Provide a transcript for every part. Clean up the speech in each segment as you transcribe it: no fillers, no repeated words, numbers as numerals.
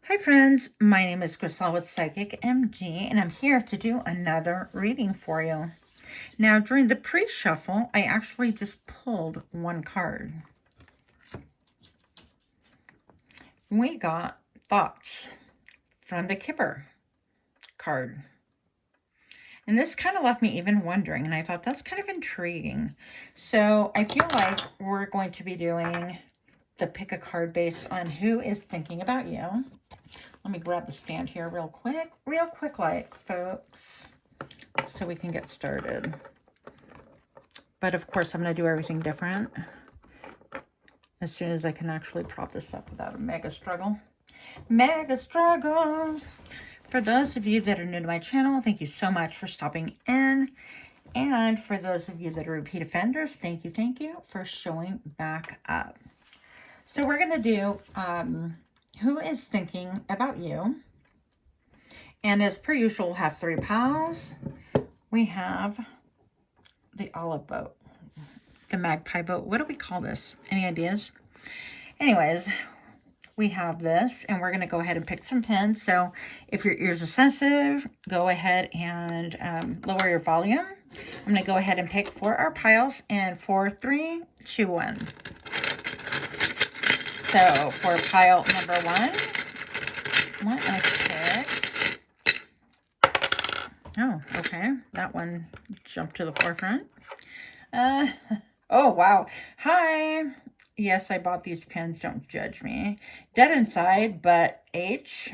Hi friends, my name is Crystal with Psychic MD, and I'm here to do another reading for you. Now, during the pre-shuffle, I actually just pulled one card. We got Thoughts from the Kipper card. And this kind of left me even wondering, and I thought that's kind of intriguing. So I feel like we're going to be doing the pick a card based on who is thinking about you. Let me grab the stand here real quick like, folks, so we can get started. But of course, I'm going to do everything different as soon as I can actually prop this up without a mega struggle. Mega struggle! For those of you that are new to my channel, thank you so much for stopping in. And for those of you that are repeat offenders, thank you for showing back up. So we're going to do who is thinking about you. And as per usual, we'll have 3 piles. We have the olive boat, the magpie boat. What do we call this? Any ideas? Anyways, we have this, and we're going to go ahead and pick some pins. So if your ears are sensitive, go ahead and lower your volume. I'm going to go ahead and pick for our piles, and 4, 3, 2, 1. So for pile number 1, let us pick. Oh, okay. That one jumped to the forefront. Oh, wow. Hi. Yes, I bought these pens. Don't judge me. Dead inside, but H.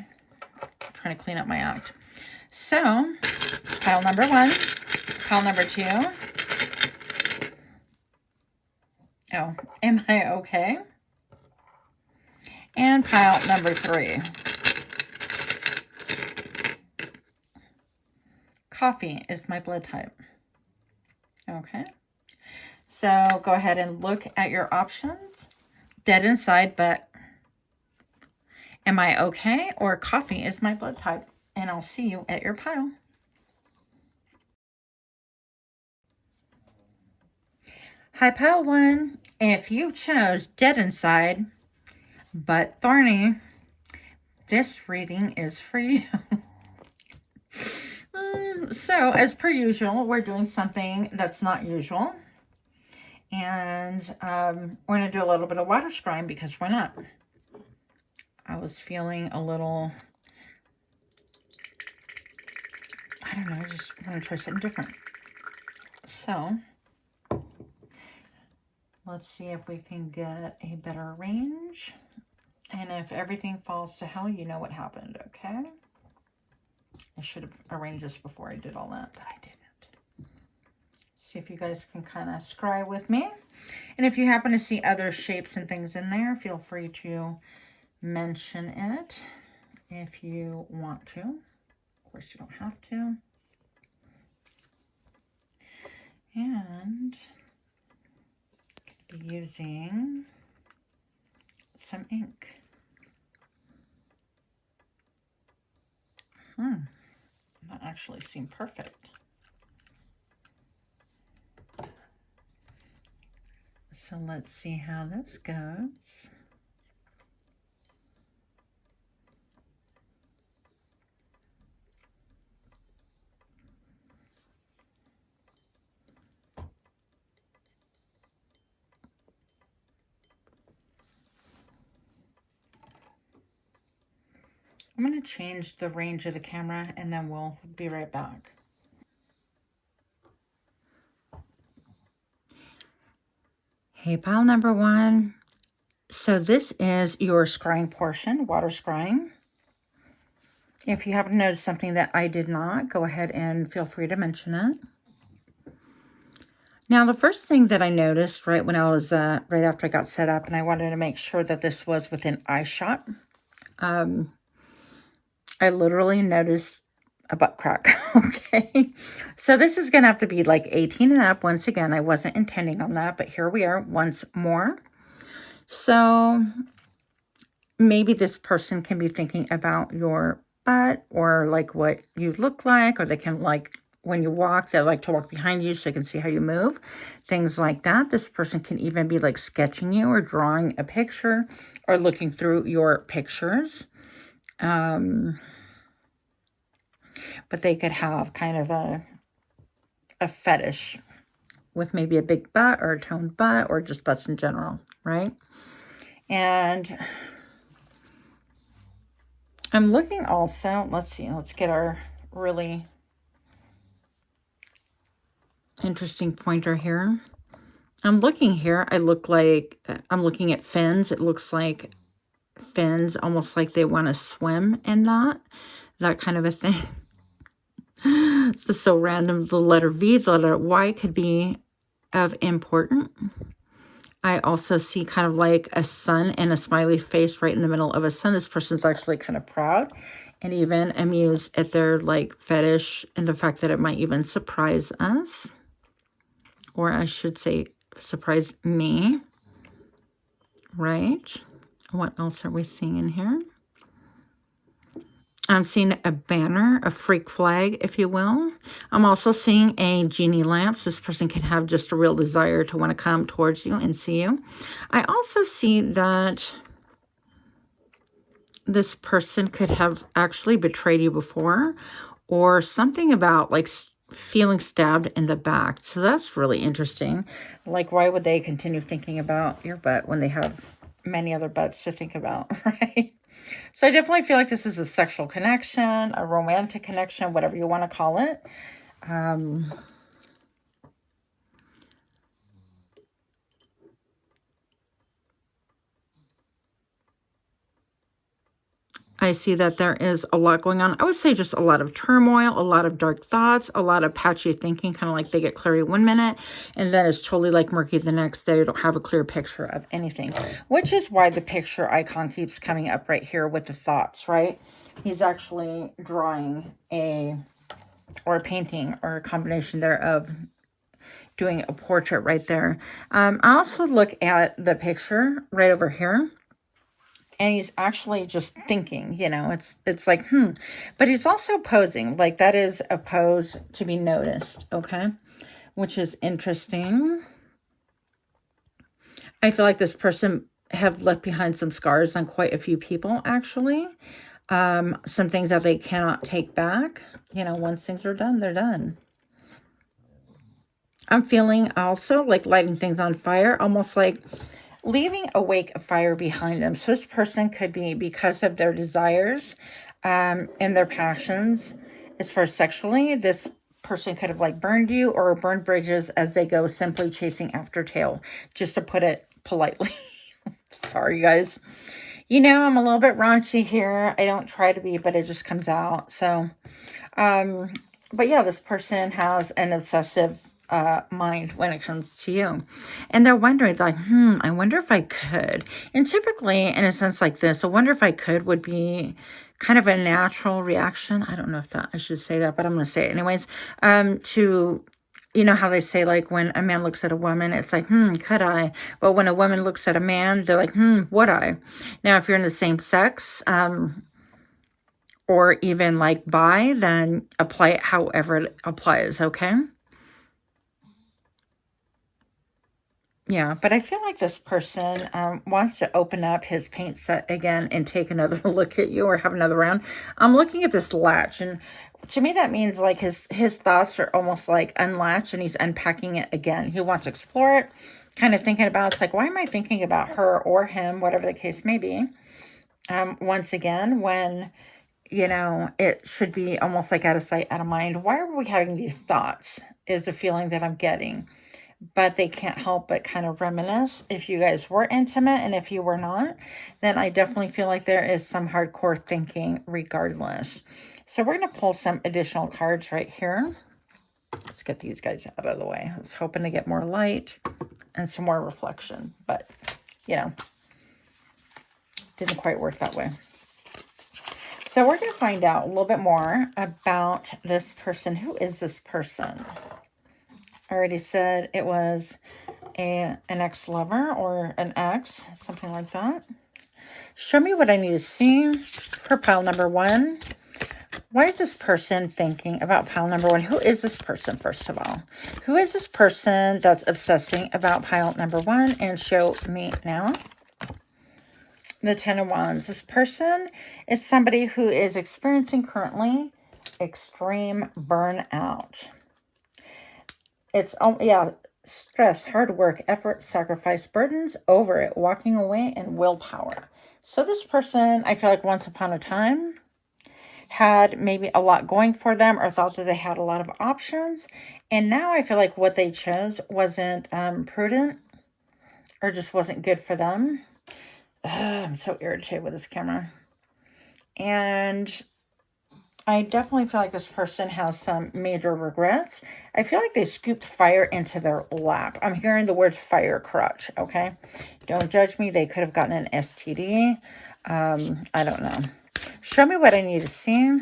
I'm trying to clean up my act. So, pile number 1. Pile number 2. Oh, am I okay? And pile number 3. Coffee is my blood type. Okay. So go ahead and look at your options. Dead inside, but am I okay? Or coffee is my blood type. And I'll see you at your pile. Hi, pile 1. If you chose dead inside, but thorny, this reading is for you. So, as per usual, we're doing something that's not usual. And we're going to do a little bit of water scrying because why not? I was feeling a little, I don't know, I just want to try something different. So, let's see if we can get a better range. And if everything falls to hell, you know what happened, okay? I should have arranged this before I did all that, but I didn't. See if you guys can kind of scry with me. And if you happen to see other shapes and things in there, feel free to mention it if you want to. Of course, you don't have to. And be using some ink. That actually seemed perfect. So let's see how this goes. I'm going to change the range of the camera and then we'll be right back. Hey, pile number 1. So this is your scrying portion, water scrying. If you happen to notice something that I did not, go ahead and feel free to mention it. Now, the first thing that I noticed right when I was, right after I got set up, and I wanted to make sure that this was within eye shot, I literally noticed a butt crack, okay? So this is going to have to be like 18 and up. Once again, I wasn't intending on that, but here we are once more. So maybe this person can be thinking about your butt or like what you look like, or they can like when you walk, they like to walk behind you so they can see how you move, things like that. This person can even be like sketching you or drawing a picture or looking through your pictures. But they could have kind of a fetish with maybe a big butt or a toned butt or just butts in general, right? And I'm looking also, let's see, let's get our really interesting pointer here. I'm looking here, I'm looking at fins. It looks like fins, almost like they want to swim in that kind of a thing. It's just so random. The letter V, the letter Y could be of important. I also see kind of like a sun and a smiley face right in the middle of a sun. This person's actually kind of proud and even amused at their like fetish and the fact that it might even surprise us. Or I should say surprise me. Right? What else are we seeing in here? I'm seeing a banner, a freak flag, if you will. I'm also seeing a genie lamp. So this person could have just a real desire to want to come towards you and see you. I also see that this person could have actually betrayed you before, or something about like feeling stabbed in the back. So that's really interesting. Like, why would they continue thinking about your butt when they have many other butts to think about, right? So I definitely feel like this is a sexual connection, a romantic connection, whatever you want to call it. I see that there is a lot going on. I would say just a lot of turmoil, a lot of dark thoughts, a lot of patchy thinking, kind of like they get clarity 1 minute, and then it's totally like murky the next day. You don't have a clear picture of anything, which is why the picture icon keeps coming up right here with the thoughts, right? He's actually drawing or a painting or a combination thereof, doing a portrait right there. I also look at the picture right over here. And he's actually just thinking, it's like, But he's also posing. Like, that is a pose to be noticed, okay? Which is interesting. I feel like this person have left behind some scars on quite a few people, actually. Some things that they cannot take back. Once things are done, they're done. I'm feeling also like lighting things on fire, almost like leaving a wake of fire behind them. So this person could be, because of their desires and their passions as far as sexually, this person could have like burned you or burned bridges as they go simply chasing after tail, just to put it politely. Sorry, guys. I'm a little bit raunchy here. I don't try to be, but it just comes out. So, but yeah, this person has an obsessive mind when it comes to you. And they're wondering like, I wonder if I could. And typically in a sense like this, I wonder if I could would be kind of a natural reaction. I don't know if I should say that, but I'm going to say it anyways. To, how they say like when a man looks at a woman, it's like, could I? But when a woman looks at a man, they're like, would I? Now, if you're in the same sex, or even like bi, then apply it however it applies, okay? Yeah, but I feel like this person wants to open up his paint set again and take another look at you or have another round. I'm looking at this latch, and to me that means like his thoughts are almost like unlatched and he's unpacking it again. He wants to explore it, kind of thinking about, it's like, why am I thinking about her or him, whatever the case may be. Once again, when, it should be almost like out of sight, out of mind. Why are we having these thoughts is a feeling that I'm getting. But they can't help but kind of reminisce. If you guys were intimate and if you were not, then I definitely feel like there is some hardcore thinking regardless. So we're going to pull some additional cards right here. Let's get these guys out of the way. I was hoping to get more light and some more reflection, but, didn't quite work that way. So we're going to find out a little bit more about this person. Who is this person? I already said it was an ex-lover or an ex, something like that. Show me what I need to see for pile number 1. Why is this person thinking about pile number 1? Who is this person, first of all? Who is this person that's obsessing about pile number 1? And show me now. the Ten of Wands. This person is somebody who is experiencing currently extreme burnout. It's, oh yeah, stress, hard work, effort, sacrifice, burdens over it, walking away, and willpower. So this person, I feel like once upon a time, had maybe a lot going for them or thought that they had a lot of options. And now I feel like what they chose wasn't prudent or just wasn't good for them. I'm so irritated with this camera. And I definitely feel like this person has some major regrets. I feel like they scooped fire into their lap. I'm hearing the words fire crotch, okay? Don't judge me. They could have gotten an STD. I don't know. Show me what I need to see.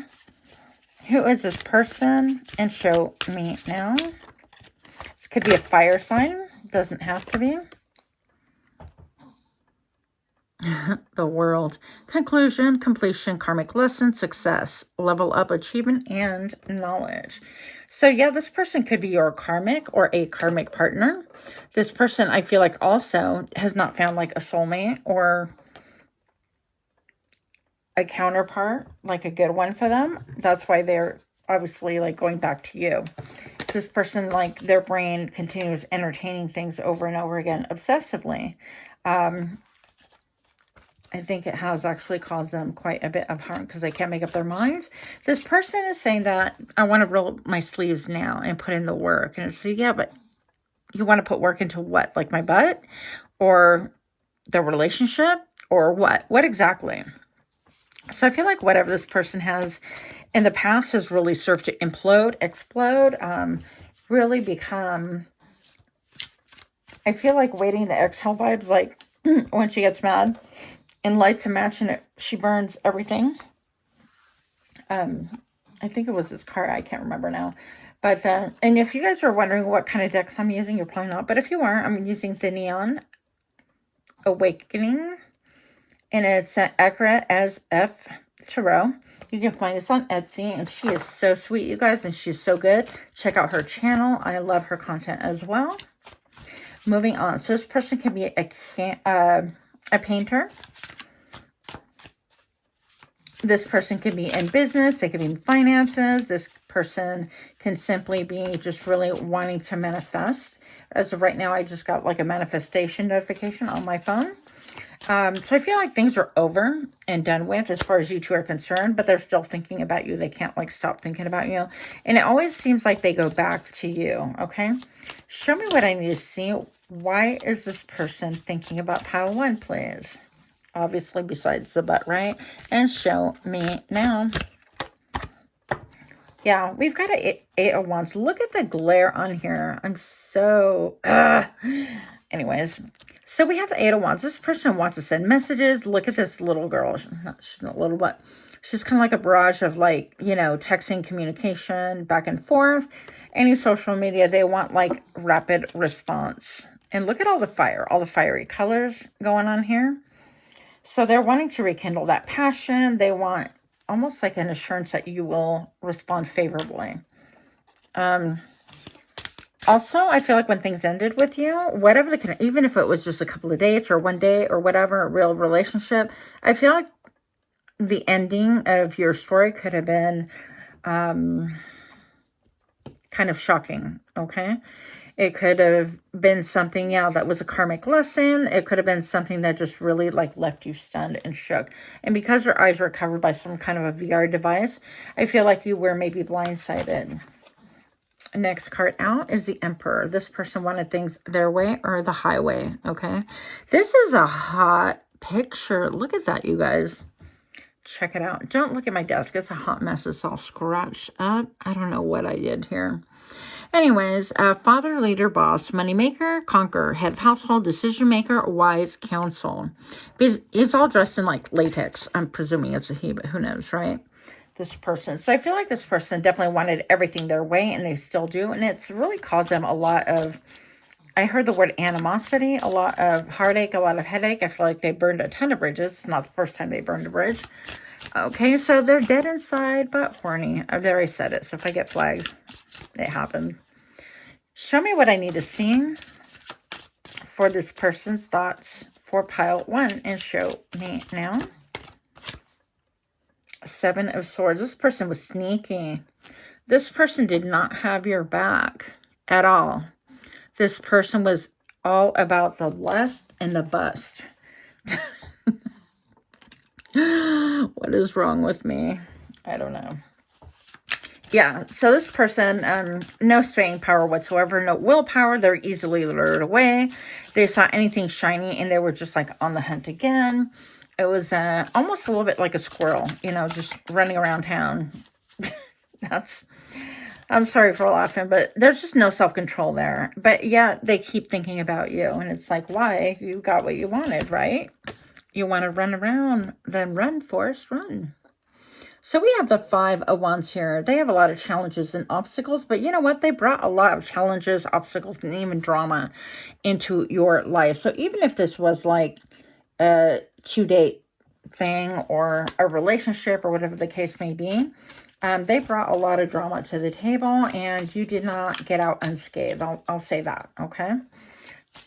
Who is this person? And show me now. This could be a fire sign. Doesn't have to be. The World. Conclusion, completion, karmic lesson, success, level up, achievement, and knowledge. So yeah, this person could be your karmic or a karmic partner. This person, I feel like, also has not found like a soulmate or a counterpart, like a good one for them. That's why they're obviously like going back to you. This person, like, their brain continues entertaining things over and over again obsessively. I think it has actually caused them quite a bit of harm because they can't make up their minds. This person is saying that I want to roll up my sleeves now and put in the work. And it's like, yeah, but you want to put work into what? Like my butt or the relationship or what? What exactly? So I feel like whatever this person has in the past has really served to implode, explode, really become, I feel like waiting to exhale vibes, like when she gets mad and lights a match and she burns everything. I think it was this card. I can't remember now. But, and if you guys are wondering what kind of decks I'm using, you're probably not. But if you are, I'm using the Neon Awakening. And it's Akira as F Tarot. You can find this on Etsy. And she is so sweet, you guys. And she's so good. Check out her channel. I love her content as well. Moving on. So this person can be a painter. This person can be in business. They can be in finances. This person can simply be just really wanting to manifest. As of right now, I just got like a manifestation notification on my phone. So I feel like things are over and done with as far as you two are concerned, but they're still thinking about you. They can't like stop thinking about you. And it always seems like they go back to you. Okay. Show me what I need to see. Why is this person thinking about pile one, please? Obviously, besides the butt, right? And show me now. Yeah, we've got an 8 of Wands. Look at the glare on here. I'm so... Anyways, so we have the 8 of Wands. This person wants to send messages. Look at this little girl. She's not little, but she's kind of like a barrage of like, you know, texting, communication, back and forth. Any social media, they want like rapid response. And look at all the fire, all the fiery colors going on here. So they're wanting to rekindle that passion. They want almost like an assurance that you will respond favorably. Also, I feel like when things ended with you, whatever even if it was just a couple of dates or one day or whatever, a real relationship, I feel like the ending of your story could have been kind of shocking, okay? It could have been something, yeah, that was a karmic lesson. It could have been something that just really like left you stunned and shook. And because your eyes were covered by some kind of a VR device, I feel like you were maybe blindsided. Next card out is the Emperor. This person wanted things their way or the highway, okay? This is a hot picture. Look at that, you guys. Check it out. Don't look at my desk. It's a hot mess. It's all scratched up. I don't know what I did here. Anyways, father, leader, boss, moneymaker, conqueror, head of household, decision maker, wise counsel. He's all dressed in like latex. I'm presuming it's a he, but who knows, right? This person. So I feel like this person definitely wanted everything their way, and they still do. And it's really caused them a lot of, I heard the word animosity, a lot of heartache, a lot of headache. I feel like they burned a ton of bridges. It's not the first time they burned a bridge. Okay, so they're dead inside, but horny. I've already said it, so if I get flagged, it happened. Show me what I need to see for this person's thoughts for pile 1 and show me now. 7 of Swords. This person was sneaky. This person did not have your back at all. This person was all about the lust and the bust. What is wrong with me? I don't know. Yeah, so this person, no staying power whatsoever, no willpower. They're easily lured away. They saw anything shiny and they were just like on the hunt again. It was almost a little bit like a squirrel, you know, just running around town. I'm sorry for laughing, but there's just no self-control there. But yeah, they keep thinking about you. And it's like, why? You got what you wanted, right? You want to run around, then run, Forrest, run. So we have the 5 of Wands here. They have a lot of challenges and obstacles, but you know what? They brought a lot of challenges, obstacles, and even drama into your life. So even if this was like a 2-date thing or a relationship or whatever the case may be, they brought a lot of drama to the table and you did not get out unscathed. I'll say that, okay?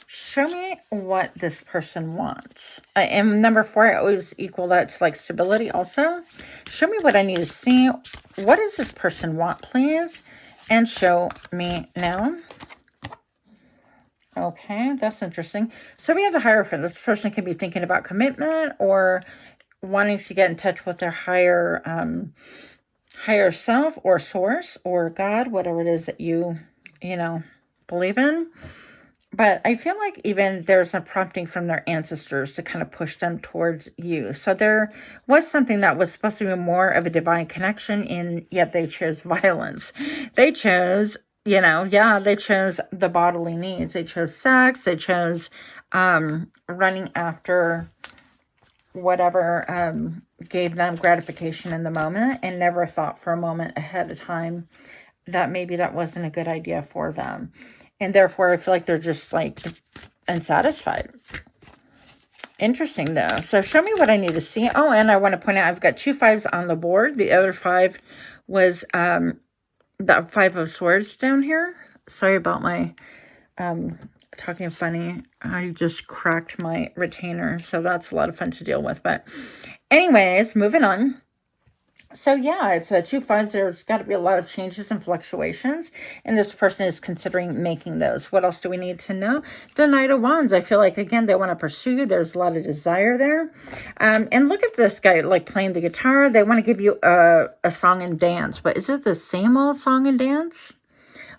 Show me what this person wants. And number 4, I always equal that to like stability also. Show me what I need to see. What does this person want, please? And show me now. Okay, that's interesting. So we have the Hierophant. This person can be thinking about commitment or wanting to get in touch with their higher self or source or God, whatever it is that you know, believe in. But I feel like even there's a prompting from their ancestors to kind of push them towards you. So there was something that was supposed to be more of a divine connection, and yet they chose violence. They chose, you know, they chose the bodily needs. They chose sex. They chose running after whatever gave them gratification in the moment and never thought for a moment ahead of time that maybe that wasn't a good idea for them. And therefore, I feel like they're just like unsatisfied. Interesting, though. So show me what I need to see. Oh, and I want to point out I've got 2 5s on the board. The other 5 was the 5 of Swords down here. Sorry about my talking funny. I just cracked my retainer. So that's a lot of fun to deal with. But anyways, moving on. So yeah, it's a 2 5s. There's got to be a lot of changes and fluctuations, and this person is considering making those. What else do we need to know? The Knight of Wands. I feel like, again, they want to pursue you. There's a lot of desire there. And look at this guy, like, playing the guitar. They want to give you a song and dance, but is it the same old song and dance?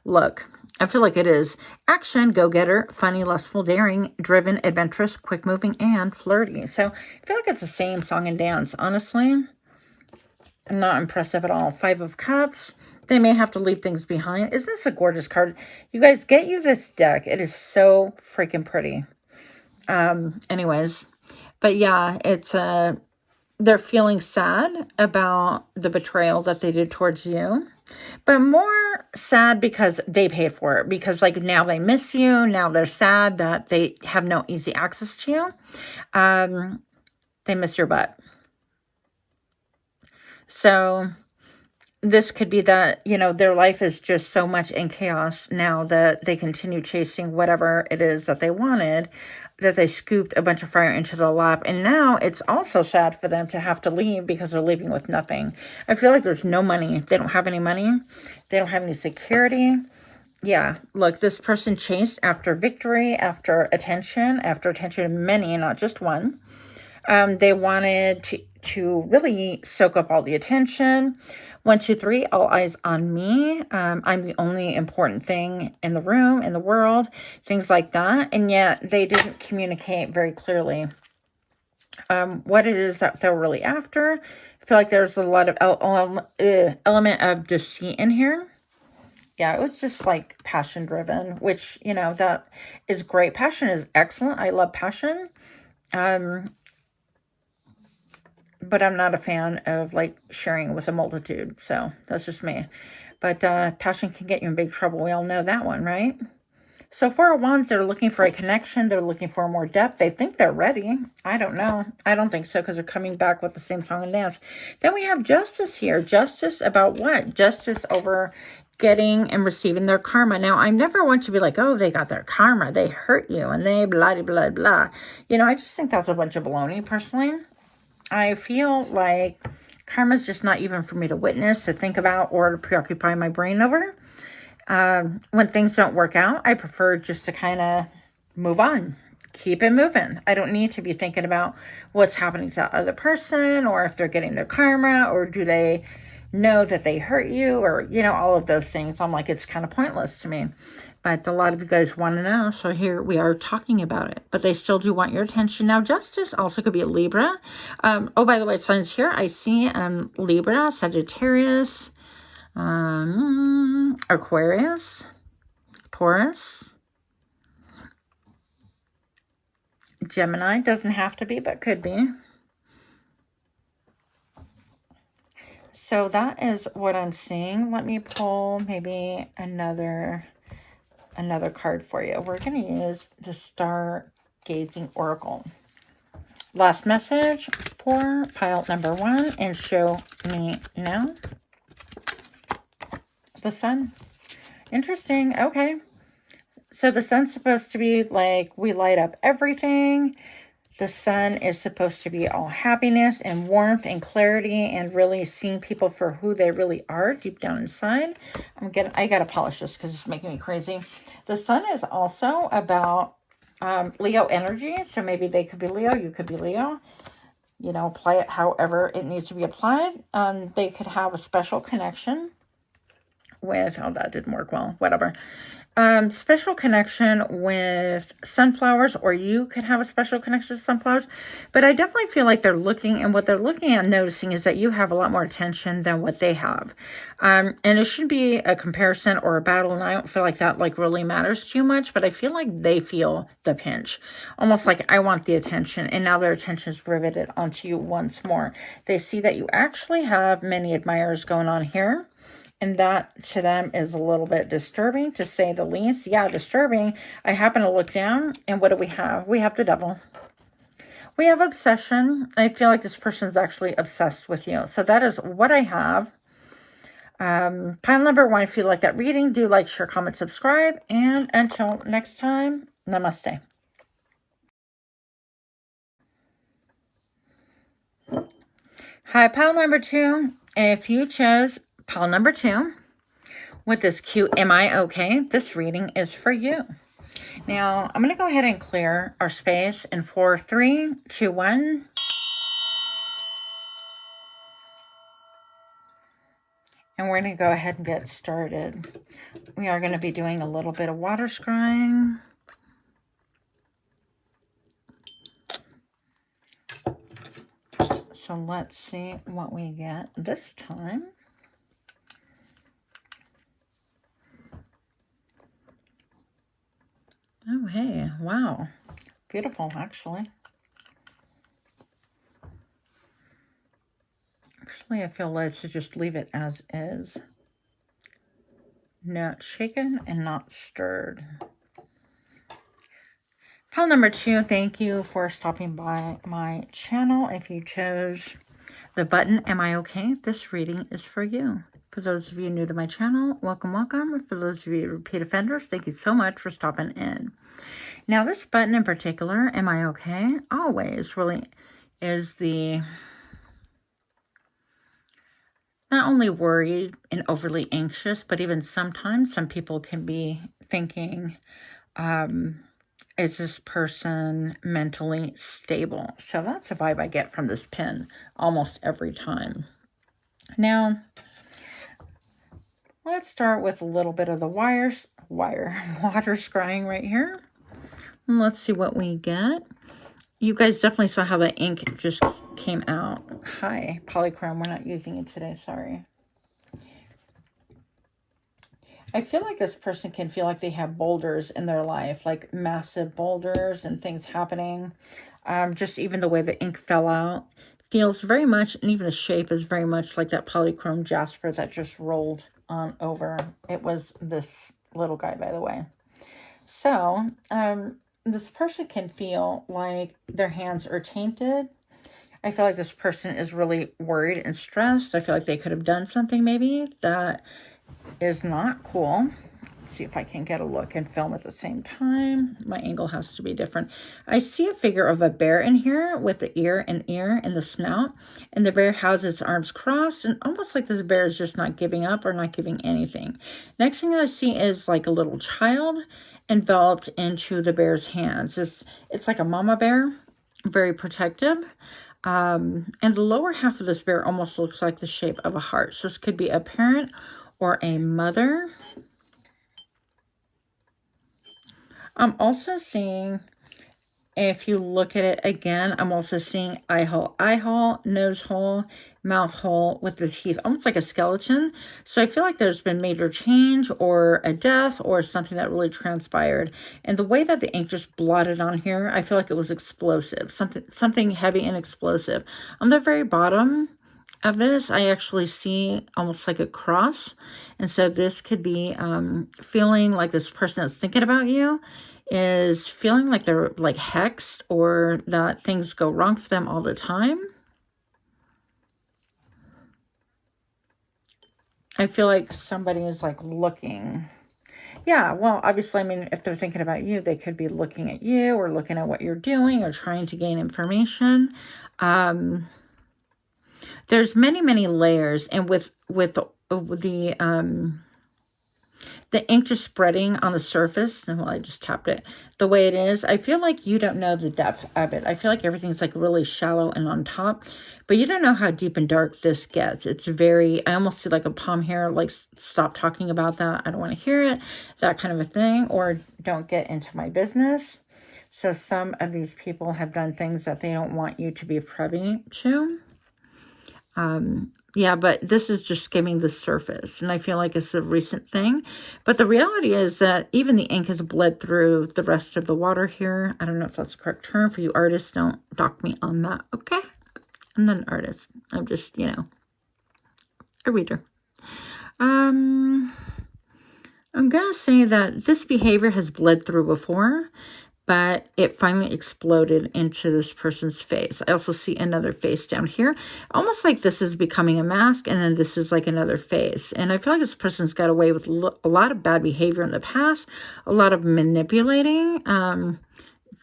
Look, I feel like it is. Action, go-getter, funny, lustful, daring, driven, adventurous, quick-moving, and flirty. So I feel like it's the same song and dance, honestly. Not impressive at all. 5 of Cups. They may have to leave things behind. Isn't this a gorgeous card? You guys, get you this deck. It is so freaking pretty. Anyways. But yeah, it's they're feeling sad about the betrayal that they did towards you. But more sad because they paid for it. Because like now they miss you. Now they're sad that they have no easy access to you. They miss your butt. So this could be that, you know, their life is just so much in chaos now that they continue chasing whatever it is that they wanted, that they scooped a bunch of fire into their lap. And now it's also sad for them to have to leave because they're leaving with nothing. I feel like there's no money. They don't have any money. They don't have any security. Yeah, look, this person chased after victory, after attention of many, not just one. They wanted to really soak up all the attention. 1, 2, 3, all eyes on me. I'm the only important thing in the room, in the world, things like that. And yet they didn't communicate very clearly what it is that they're really after. I feel like there's a lot of element of deceit in here. Yeah, it was just like passion driven, which, you know, that is great. Passion is excellent. I love passion. But I'm not a fan of like sharing with a multitude. So that's just me. But passion can get you in big trouble. We all know that one, right? So 4 of Wands, they're looking for a connection. They're looking for more depth. They think they're ready. I don't know. I don't think so because they're coming back with the same song and dance. Then we have Justice here. Justice about what? Justice over getting and receiving their karma. Now, I never want to be like, oh, they got their karma. They hurt you and they blah, blah, blah, blah. You know, I just think that's a bunch of baloney, personally. I feel like karma is just not even for me to witness, to think about, or to preoccupy my brain over. When things don't work out, I prefer just to kind of move on. Keep it moving. I don't need to be thinking about what's happening to the other person, or if they're getting their karma, or do they know that they hurt you, or, you know, all of those things. I'm like, it's kind of pointless to me. But a lot of you guys want to know, so here we are talking about it. But they still do want your attention. Now, justice also could be a Libra. Oh, by the way, signs here, I see Libra, Sagittarius, Aquarius, Taurus, Gemini. Doesn't have to be, but could be. So that is what I'm seeing. Let me pull maybe another card for you. We're going to use the Stargazing Oracle. Last message for pile number 1, and show me now. The Sun. Interesting. Okay. So the Sun's supposed to be like, we light up everything. The Sun is supposed to be all happiness and warmth and clarity and really seeing people for who they really are deep down inside. I gotta polish this because it's making me crazy. The Sun is also about Leo energy. So maybe they could be Leo, you could be Leo. You know, apply it however it needs to be applied. They could have a special connection with, oh, that didn't work well, whatever. Special connection with sunflowers, or you could have a special connection with sunflowers. But I definitely feel like they're looking, and what they're looking at, noticing, is that you have a lot more attention than what they have. And it shouldn't be a comparison or a battle, and I don't feel like that like really matters too much, but I feel like they feel the pinch. Almost like, I want the attention, and now their attention is riveted onto you once more. They see that you actually have many admirers going on here. And that to them is a little bit disturbing, to say the least. Yeah, disturbing. I happen to look down, and what do we have? We have the Devil. We have obsession. I feel like this person is actually obsessed with you. So that is what I have. Pile number 1, if you like that reading, do like, share, comment, subscribe. And until next time, namaste. Hi, pile number 2. If you chose pile number 2 with this cute Am I Okay? This reading is for you. Now, I'm going to go ahead and clear our space in 4, 3, 2, 1. And we're going to go ahead and get started. We are going to be doing a little bit of water scrying. So let's see what we get this time. Oh, hey, wow. Beautiful, actually. Actually, I feel led to just leave it as is. Not shaken and not stirred. Pile number 2, thank you for stopping by my channel. If you chose the button, Am I Okay? This reading is for you. For those of you new to my channel, welcome, welcome. For those of you repeat offenders, thank you so much for stopping in. Now, this button in particular, Am I Okay? Always really is the not only worried and overly anxious, but even sometimes some people can be thinking, is this person mentally stable? So that's a vibe I get from this pin almost every time. Now, let's start with a little bit of the water scrying right here. And let's see what we get. You guys definitely saw how the ink just came out. Hi, polychrome. We're not using it today. Sorry. I feel like this person can feel like they have boulders in their life, like massive boulders and things happening. Just even the way the ink fell out feels very much, and even the shape is very much like that polychrome jasper that just rolled on over. It was this little guy, by the way. So, this person can feel like their hands are tainted. I feel like this person is really worried and stressed. I feel like they could have done something maybe that is not cool. Let's see if I can get a look and film at the same time. My angle has to be different. I see a figure of a bear in here with the ear and the snout. And the bear has its arms crossed, and almost like this bear is just not giving up or not giving anything. Next thing I see is like a little child enveloped into the bear's hands. It's like a mama bear, very protective. And the lower half of this bear almost looks like the shape of a heart. So this could be a parent or a mother. I'm also seeing, if you look at it again, I'm also seeing eye hole, nose hole, mouth hole with the teeth, almost like a skeleton. So I feel like there's been major change or a death or something that really transpired. And the way that the ink just blotted on here, I feel like it was explosive, something heavy and explosive. On the very bottom of this, I actually see almost like a cross. And so this could be feeling like this person that's thinking about you is feeling like they're like hexed, or that things go wrong for them all the time. I feel like somebody is like looking. Yeah, well, obviously, I mean, if they're thinking about you, they could be looking at you or looking at what you're doing or trying to gain information. There's many layers, and with the ink just spreading on the surface, and well, I just tapped it the way it is, I feel like you don't know the depth of it. I feel like everything's like really shallow and on top, but you don't know how deep and dark this gets. It's very, I almost see like a palm hair, like stop talking about that, I don't want to hear it, that kind of a thing, or don't get into my business. So some of these people have done things that they don't want you to be privy to. Yeah, but this is just skimming the surface, and I feel like it's a recent thing. But the reality is that even the ink has bled through the rest of the water here. I don't know if that's the correct term. For you artists, don't dock me on that, okay? I'm not an artist. I'm just, you know, a reader. I'm going to say that this behavior has bled through before, but it finally exploded into this person's face. I also see another face down here, almost like this is becoming a mask, and then this is like another face. And I feel like this person's got away with a lot of bad behavior in the past, a lot of manipulating,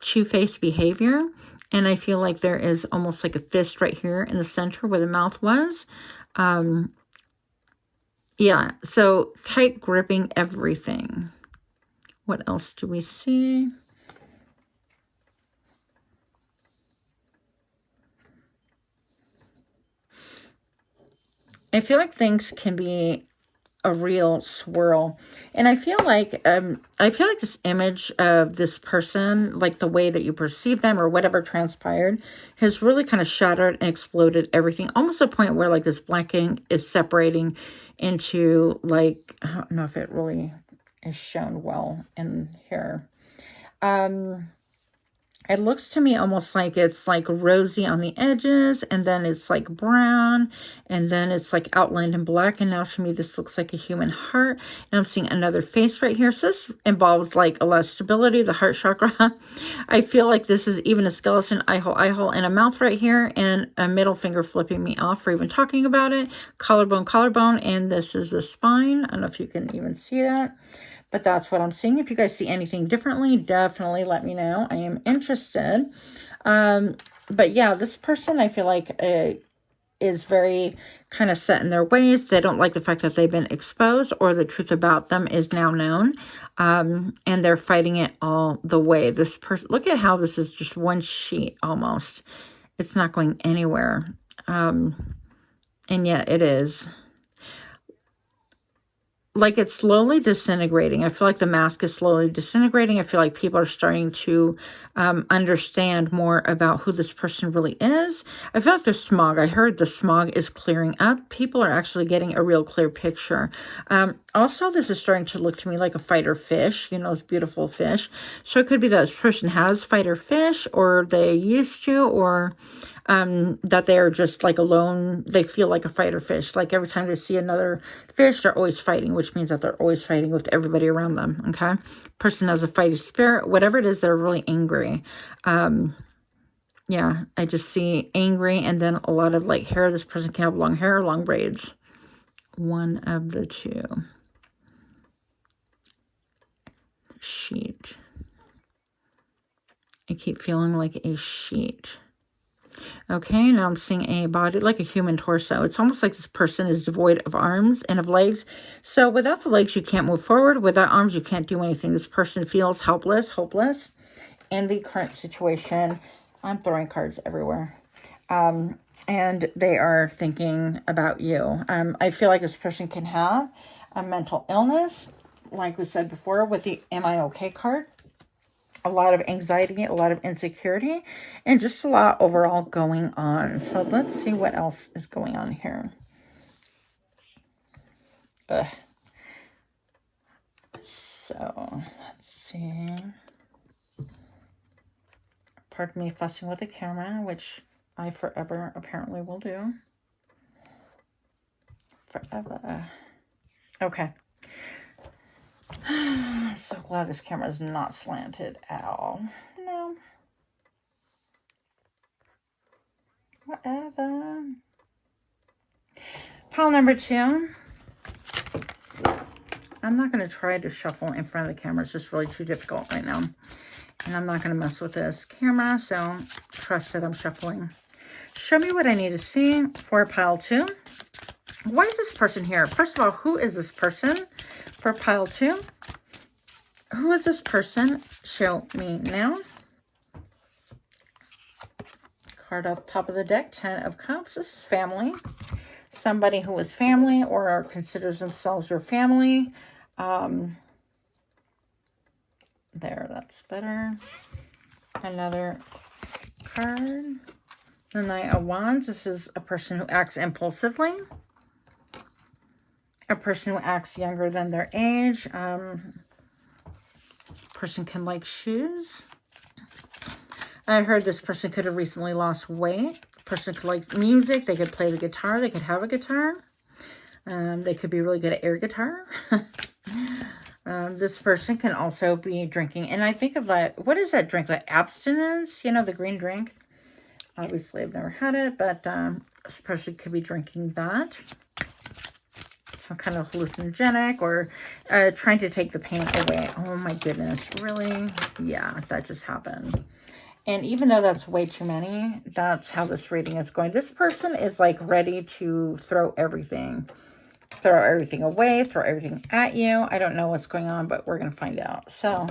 two-faced behavior. And I feel like there is almost like a fist right here in the center where the mouth was. Yeah, so tight gripping everything. What else do we see? I feel like things can be a real swirl, and I feel like this image of this person, like the way that you perceive them or whatever transpired, has really kind of shattered and exploded everything, almost a point where like this black ink is separating into, like, I don't know if it really is shown well in here. It looks to me almost like it's like rosy on the edges, and then it's like brown, and then it's like outlined in black. And now to me, this looks like a human heart. And I'm seeing another face right here. So this involves like a lot of stability, the heart chakra. I feel like this is even a skeleton, eye hole, and a mouth right here, and a middle finger flipping me off for even talking about it. Collarbone, and this is the spine. I don't know if you can even see that. But that's what I'm seeing. If you guys see anything differently, definitely let me know. I am interested. But yeah, this person, I feel like, is very kind of set in their ways. They don't like the fact that they've been exposed, or the truth about them is now known. And they're fighting it all the way. This person, look at how this is just one sheet almost. It's not going anywhere. And yet it is. Like it's slowly disintegrating. I feel like the mask is slowly disintegrating. I feel like people are starting to understand more about who this person really is. I feel like the smog, I heard the smog is clearing up. People are actually getting a real clear picture. Also, this is starting to look to me like a fighter fish, you know, those beautiful fish. So it could be that this person has fighter fish, or they used to, or that they're just like alone. They feel like a fighter fish. Like every time they see another fish, they're always fighting, which means that they're always fighting with everybody around them. Okay. Person has a fighting spirit, whatever it is, they're really angry. Yeah, I just see angry, and then a lot of like hair. This person can have long hair or long braids. One of the two. sheet. I keep feeling like a sheet. Okay, now I'm seeing a body, like a human torso. It's almost like this person is devoid of arms and of legs. So without the legs, you can't move forward. Without arms, you can't do anything. This person feels helpless, hopeless in the current situation. I'm throwing cards everywhere. And they are thinking about you. I feel like this person can have a mental illness, like we said before, with the Am I Okay card. A lot of anxiety, a lot of insecurity, and just a lot overall going on. So let's see what else is going on here. So let's see. Pardon me fussing with the camera, which I forever apparently will do. Forever. Okay. So glad this camera is not slanted at all. No. Whatever. Pile number 2. I'm not going to try to shuffle in front of the camera. It's just really too difficult right now. And I'm not going to mess with this camera, so trust that I'm shuffling. Show me what I need to see for pile 2. Why is this person here? First of all, who is this person for pile 2? Who is this person? Show me now. Card up top of the deck, 10 of Cups. This is family. Somebody who is family or considers themselves your family. There, that's better. Another card. The Knight of Wands. This is a person who acts impulsively. A person who acts younger than their age. Person can like shoes. I heard this person could have recently lost weight. Person could like music. They could play the guitar. They could have a guitar. They could be really good at air guitar. This person can also be drinking. And I think of that. What is that drink? Like abstinence? You know, the green drink. Obviously, I've never had it. But this person could be drinking that. Some kind of hallucinogenic or trying to take the pain away. Oh my goodness. Really? Yeah, that just happened. And even though that's way too many, that's how this reading is going. This person is like ready to throw everything. Throw everything away, throw everything at you. I don't know what's going on, but we're going to find out. So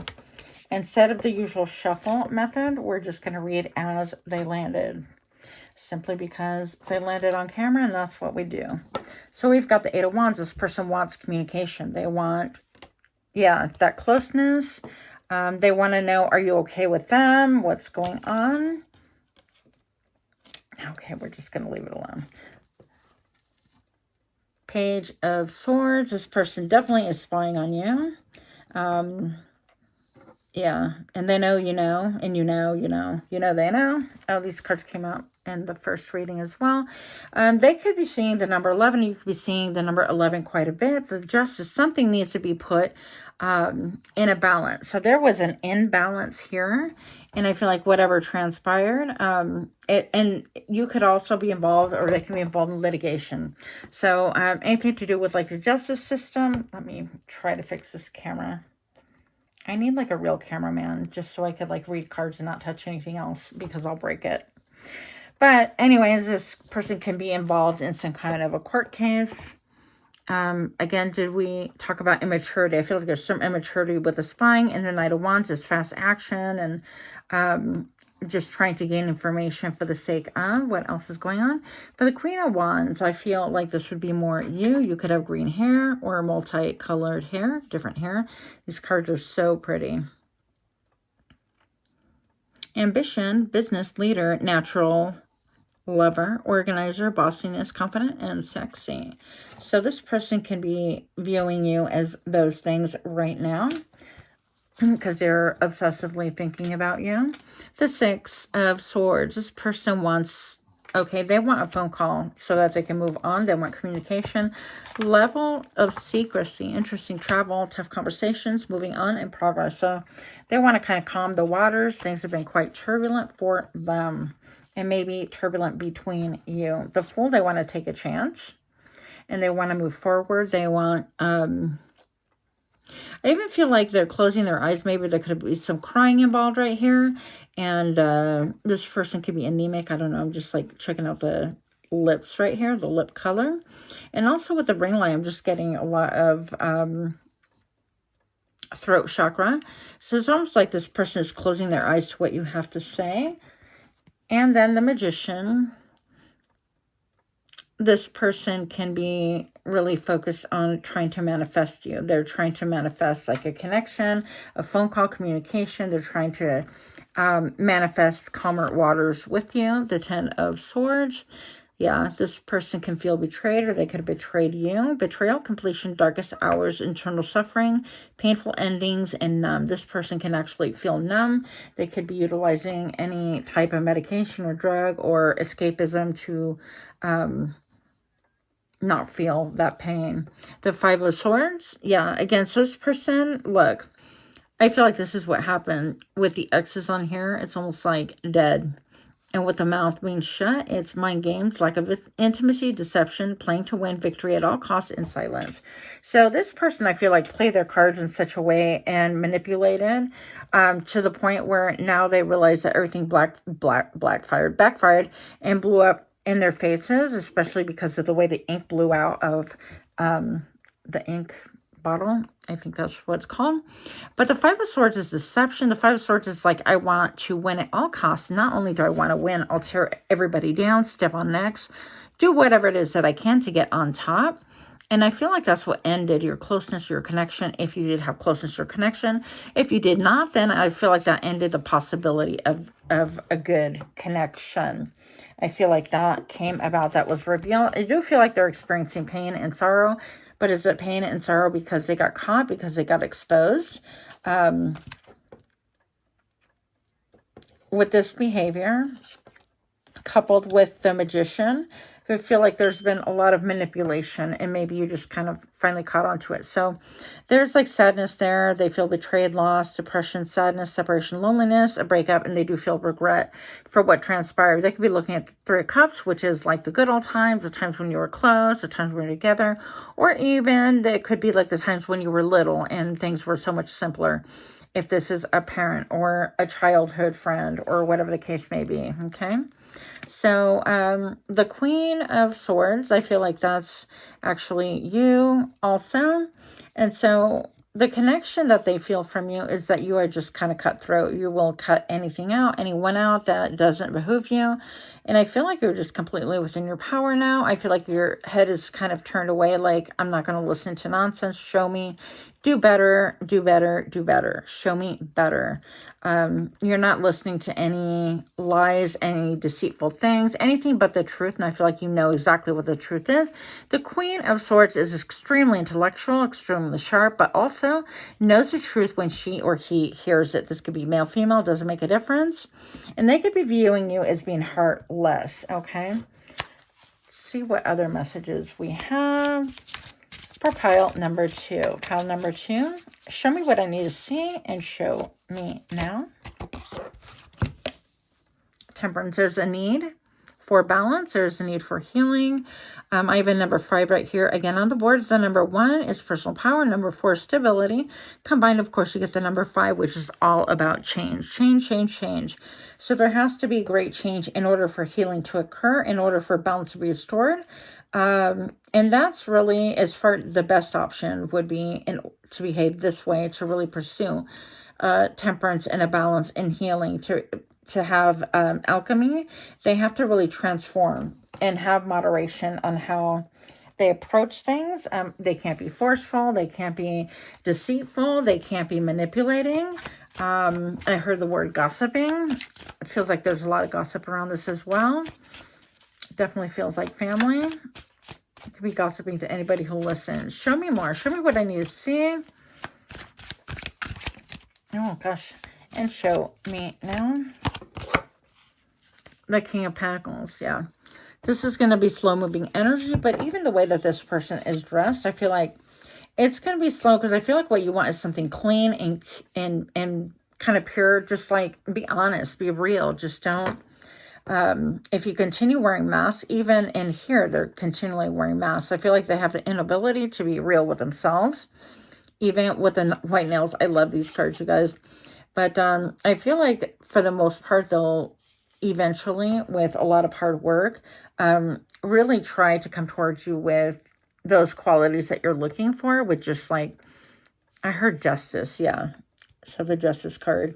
instead of the usual shuffle method, we're just going to read as they landed. Simply because they landed on camera, and that's what we do. So we've got the 8 of Wands. This person wants communication. They want, yeah, that closeness. They want to know, are you okay with them? What's going on? Okay, we're just going to leave it alone. Page of Swords. This person definitely is spying on you. Yeah, and they know you know, and you know they know. Oh, these cards came out in the first reading as well. They could be seeing the number 11. You could be seeing the number 11 quite a bit. The Justice, something needs to be put in a balance. So there was an imbalance here, and I feel like whatever transpired, and you could also be involved, or they can be involved in litigation. So anything to do with like the justice system. Let me try to fix this camera. I need like a real cameraman just so I could like read cards and not touch anything else because I'll break it. But anyways, this person can be involved in some kind of a court case. Again, did we talk about immaturity? I feel like there's some immaturity with the spying, and the Knight of Wands is fast action and just trying to gain information for the sake of what else is going on. For the Queen of Wands, I feel like this would be more you. You could have green hair or multicolored hair, different hair. These cards are so pretty. Ambition, business leader, natural lover, organizer, bossiness, confident, and sexy. So this person can be viewing you as those things right now because they're obsessively thinking about you. The 6 of Swords. This person wants, okay, they want a phone call so that they can move on. They want communication. Level of secrecy. Interesting travel, tough conversations, moving on, and progress. So they want to kind of calm the waters. Things have been quite turbulent for them. And maybe turbulent between you. The Fool, they want to take a chance. And they want to move forward. They want, I even feel like they're closing their eyes. Maybe there could be some crying involved right here. And this person could be anemic. I don't know. I'm just like checking out the lips right here, the lip color. And also with the ring light, I'm just getting a lot of throat chakra. So it's almost like this person is closing their eyes to what you have to say. And then the magician. This person can be really focused on trying to manifest you. They're trying to manifest like a connection, a phone call, communication. They're trying to manifest calmer waters with you. The Ten of Swords. Yeah, this person can feel betrayed, or they could have betrayed you. Betrayal, completion, darkest hours, internal suffering, painful endings, and numb. This person can actually feel numb. They could be utilizing any type of medication or drug or escapism to not feel that pain. The Five of Swords. Yeah, against this person, look, I feel like this is what happened with the X's on here. It's almost like dead. And with the mouth being shut, it's mind games, lack of intimacy, deception, playing to win, victory at all costs, and silence. So this person, I feel like, played their cards in such a way and manipulated to the point where now they realize that everything backfired and blew up in their faces, especially because of the way the ink blew out of the ink bottle. I think that's what it's called. But the Five of Swords is deception. The Five of Swords is like, I want to win at all costs. Not only do I want to win, I'll tear everybody down, step on necks, do whatever it is that I can to get on top. And I feel like that's what ended your closeness, your connection, if you did have closeness or connection. If you did not, then I feel like that ended the possibility of a good connection. I feel like that came about, that was revealed. I do feel like they're experiencing pain and sorrow, but is it pain and sorrow because they got caught, because they got exposed? With this behavior, coupled with the magician, who feel like there's been a lot of manipulation and maybe you just kind of finally caught onto it. So there's like sadness there. They feel betrayed, lost, depression, sadness, separation, loneliness, a breakup, and they do feel regret for what transpired. They could be looking at the Three of Cups, which is like the good old times, the times when you were close, the times when you were together, or even it could be like the times when you were little and things were so much simpler. If this is a parent or a childhood friend or whatever the case may be, okay? So the Queen of Swords, I feel like that's actually you also. And so the connection that they feel from you is that you are just kind of cutthroat. You will cut anything out, anyone out that doesn't behoove you. And I feel like you're just completely within your power now. I feel like your head is kind of turned away, like, I'm not going to listen to nonsense. Show me. Do better, do better, do better. Show me better. You're not listening to any lies, any deceitful things, anything but the truth. And I feel like you know exactly what the truth is. The Queen of Swords is extremely intellectual, extremely sharp, but also knows the truth when she or he hears it. This could be male, female, doesn't make a difference. And they could be viewing you as being heartless, okay? Let's see what other messages we have. For pile number 2. Pile number 2. Show me what I need to see and show me now. Temperance. There's a need for balance. There's a need for healing. I have a number 5 right here. Again, on the boards, the number 1 is personal power. Number 4 is stability. Combined, of course, you get the number 5, which is all about change. Change, change, change. So there has to be great change in order for healing to occur, in order for balance to be restored. And that's really, as far the best option would be to behave this way, to really pursue temperance and a balance and healing. To have alchemy, they have to really transform and have moderation on how they approach things. They can't be forceful. They can't be deceitful. They can't be manipulating. I heard the word gossiping. It feels like there's a lot of gossip around this as well. Definitely feels like family. You could be gossiping to anybody who listens. Show me more. Show me what I need to see. Oh, gosh. And show me now. The King of Pentacles, yeah. This is going to be slow-moving energy, but even the way that this person is dressed, I feel like it's going to be slow because I feel like what you want is something clean and kind of pure. Just like, be honest, be real. Just don't. If you continue wearing masks, even in here, they're continually wearing masks. I feel like they have the inability to be real with themselves. even with the white nails. I love these cards, you guys. But I feel like for the most part, they'll eventually, with a lot of hard work, really try to come towards you with those qualities that you're looking for, with just like, I heard justice, yeah. So the justice card.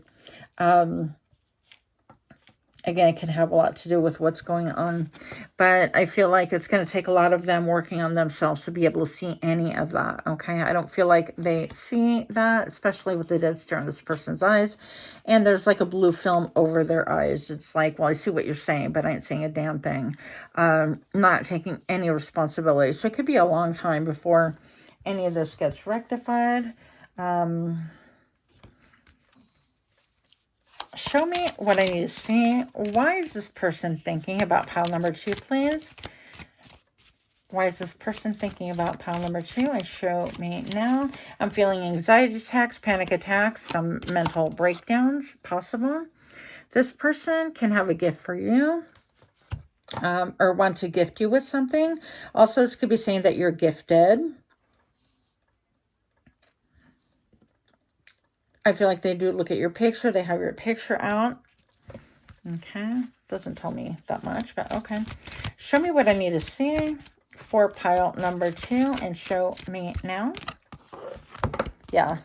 Again, it can have a lot to do with what's going on. But I feel like it's going to take a lot of them working on themselves to be able to see any of that, okay? I don't feel like they see that, especially with the dead stare in this person's eyes. And there's like a blue film over their eyes. It's like, well, I see what you're saying, but I ain't saying a damn thing. Not taking any responsibility. So it could be a long time before any of this gets rectified. Show me what I need to see. Why is this person thinking about pile number 2, please? Why is this person thinking about pile number 2? And show me now. I'm feeling anxiety attacks, panic attacks, some mental breakdowns possible. This person can have a gift for you, or want to gift you with something. Also, this could be saying that you're gifted. I feel like they do look at your picture. They have your picture out. Okay. Doesn't tell me that much, but okay. Show me what I need to see for pile number 2 and show me now. Yeah.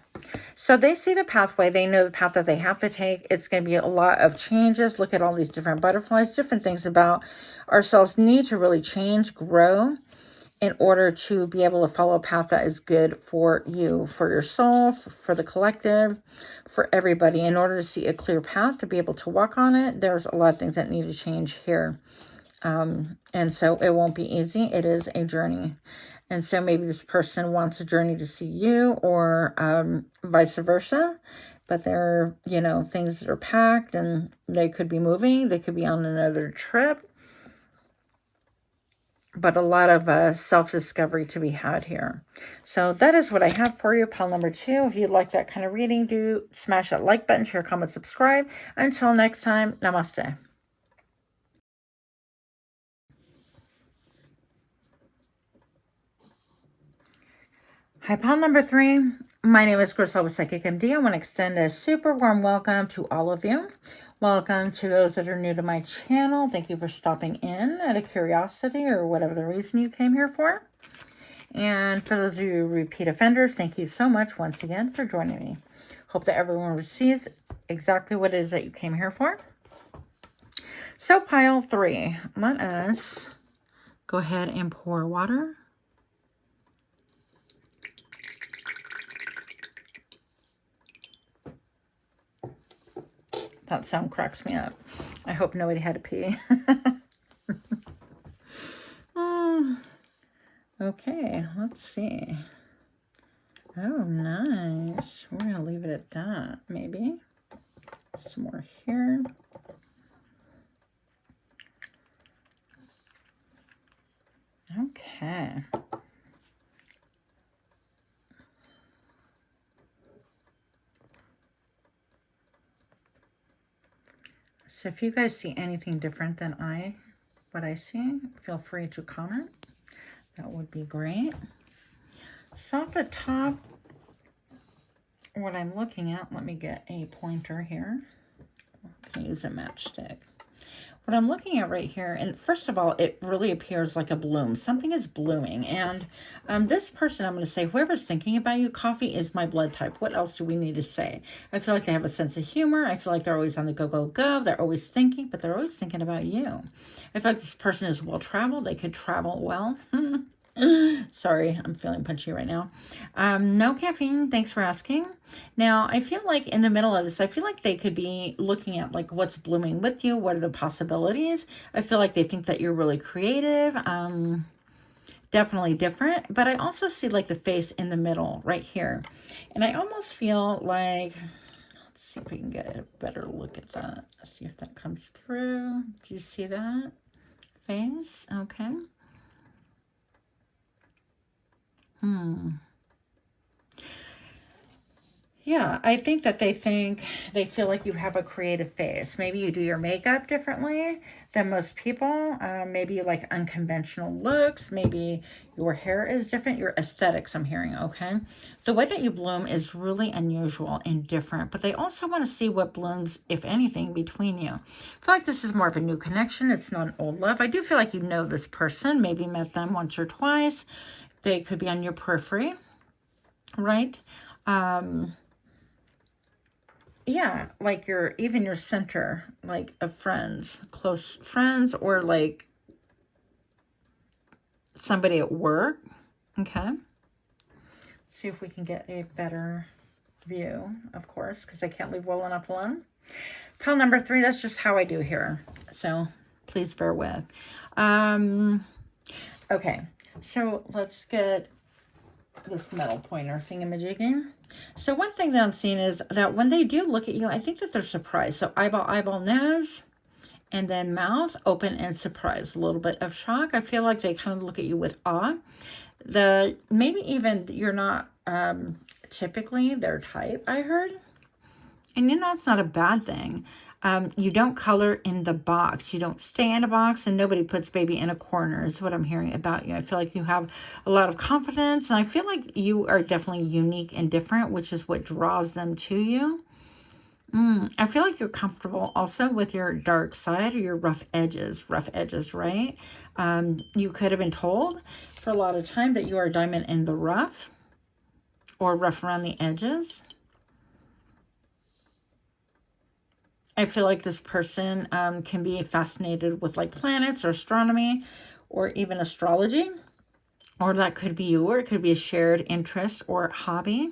So they see the pathway. They know the path that they have to take. It's going to be a lot of changes. Look at all these different butterflies. Different things about ourselves need to really change, grow, in order to be able to follow a path that is good for you, for your soul, for the collective, for everybody. In order to see a clear path, to be able to walk on it, there's a lot of things that need to change here. And so it won't be easy. It is a journey. And so maybe this person wants a journey to see you, or vice versa. But there are, you know, things that are packed, and they could be moving. They could be on another trip. But a lot of self-discovery to be had here. So that is what I have for you, pile number 2. If you'd like that kind of reading, do smash that like button, share, comment, subscribe. Until next time, namaste. Hi, pile number 3. My name is Crystal with Psychic MD. I want to extend a super warm welcome to all of you. Welcome to those that are new to my channel. Thank you for stopping in out of curiosity or whatever the reason you came here for. And for those of you repeat offenders, thank you so much once again for joining me. Hope that everyone receives exactly what it is that you came here for. So pile 3, let us go ahead and pour water. That sound cracks me up. I hope nobody had to pee. Okay, let's see. Oh, nice. We're going to leave it at that, maybe. Some more here. Okay. So if you guys see anything different than what I see, feel free to comment. That would be great. So at the top, what I'm looking at, let me get a pointer here. I can use a matchstick. What I'm looking at right here, and first of all, it really appears like a bloom. Something is blooming. And this person, I'm going to say, whoever's thinking about you, coffee is my blood type. What else do we need to say? I feel like they have a sense of humor. I feel like they're always on the go, go, go. They're always thinking, but they're always thinking about you. I feel like this person is well-traveled. They could travel well. Sorry, I'm feeling punchy right now. No caffeine, thanks for asking. Now, I feel like in the middle of this, I feel like they could be looking at like what's blooming with you. What are the possibilities? I feel like they think that you're really creative. Definitely different. But I also see like the face in the middle right here. And I almost feel like, let's see if we can get a better look at that. Let's see if that comes through. Do you see that face? Okay. Yeah, I think that they feel like you have a creative face. Maybe you do your makeup differently than most people. Maybe you like unconventional looks. Maybe your hair is different. Your aesthetics, I'm hearing, okay? The way that you bloom is really unusual and different, but they also want to see what blooms, if anything, between you. I feel like this is more of a new connection. It's not an old love. I do feel like you know this person, maybe met them once or twice. They could be on your periphery, right? Um, yeah, like even your center, like of friends, close friends, or like somebody at work. Okay. See if we can get a better view, of course, because I can't leave well enough alone. Pile number 3, that's just how I do here. So please bear with. Okay, so let's get this metal pointer thingamajiggy. So one thing that I'm seeing is that when they do look at you, I think that they're surprised. So eyeball, nose, and then mouth open and surprised. A little bit of shock. I feel like they kind of look at you with awe. Maybe even you're not typically their type, I heard. And it's not a bad thing. You don't color in the box. You don't stay in a box, and nobody puts baby in a corner is what I'm hearing about you. I feel like you have a lot of confidence, and I feel like you are definitely unique and different, which is what draws them to you. I feel like you're comfortable also with your dark side or your rough edges, right? You could have been told for a lot of time that you are a diamond in the rough or rough around the edges. I feel like this person can be fascinated with like planets or astronomy or even astrology, or that could be you, or it could be a shared interest or hobby.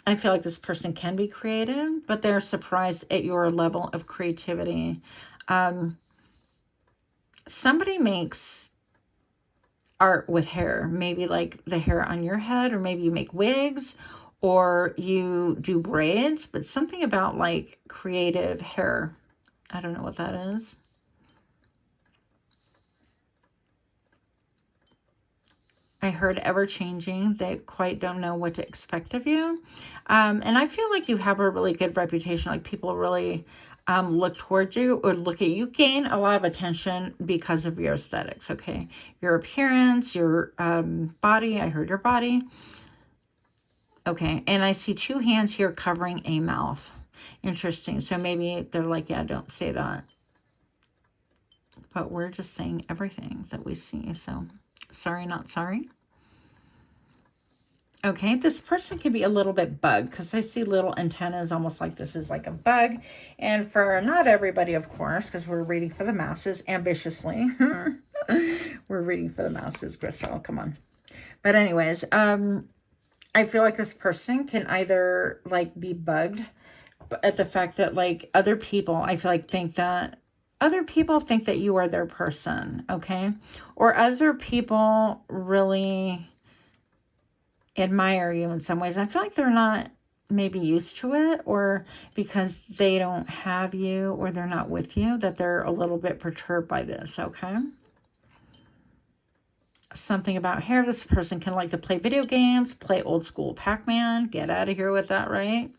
I feel like this person can be creative, but they're surprised at your level of creativity. Somebody makes art with hair, maybe like the hair on your head, or maybe you make wigs or you do braids, but something about like creative hair. I don't know what that is. I heard ever changing. They quite don't know what to expect of you. And I feel like you have a really good reputation. Like people really look towards you or look at you. Gain a lot of attention because of your aesthetics, okay? Your appearance, your body. I heard your body. Okay, and I see 2 hands here covering a mouth. Interesting. So maybe they're like, yeah, don't say that. But we're just saying everything that we see. So sorry, not sorry. Okay, this person can be a little bit bugged because I see little antennas almost like this is like a bug. And for not everybody, of course, because we're reading for the masses ambitiously. We're reading for the masses, Grisel. Come on. But anyways, I feel like this person can either like be bugged at the fact that like other people, I feel like other people think that you are their person, okay? Or other people really admire you in some ways. I feel like they're not maybe used to it, or because they don't have you or they're not with you, that they're a little bit perturbed by this, okay? Something about hair. This person can like to play video games, play old school Pac-Man. Get out of here with that, right?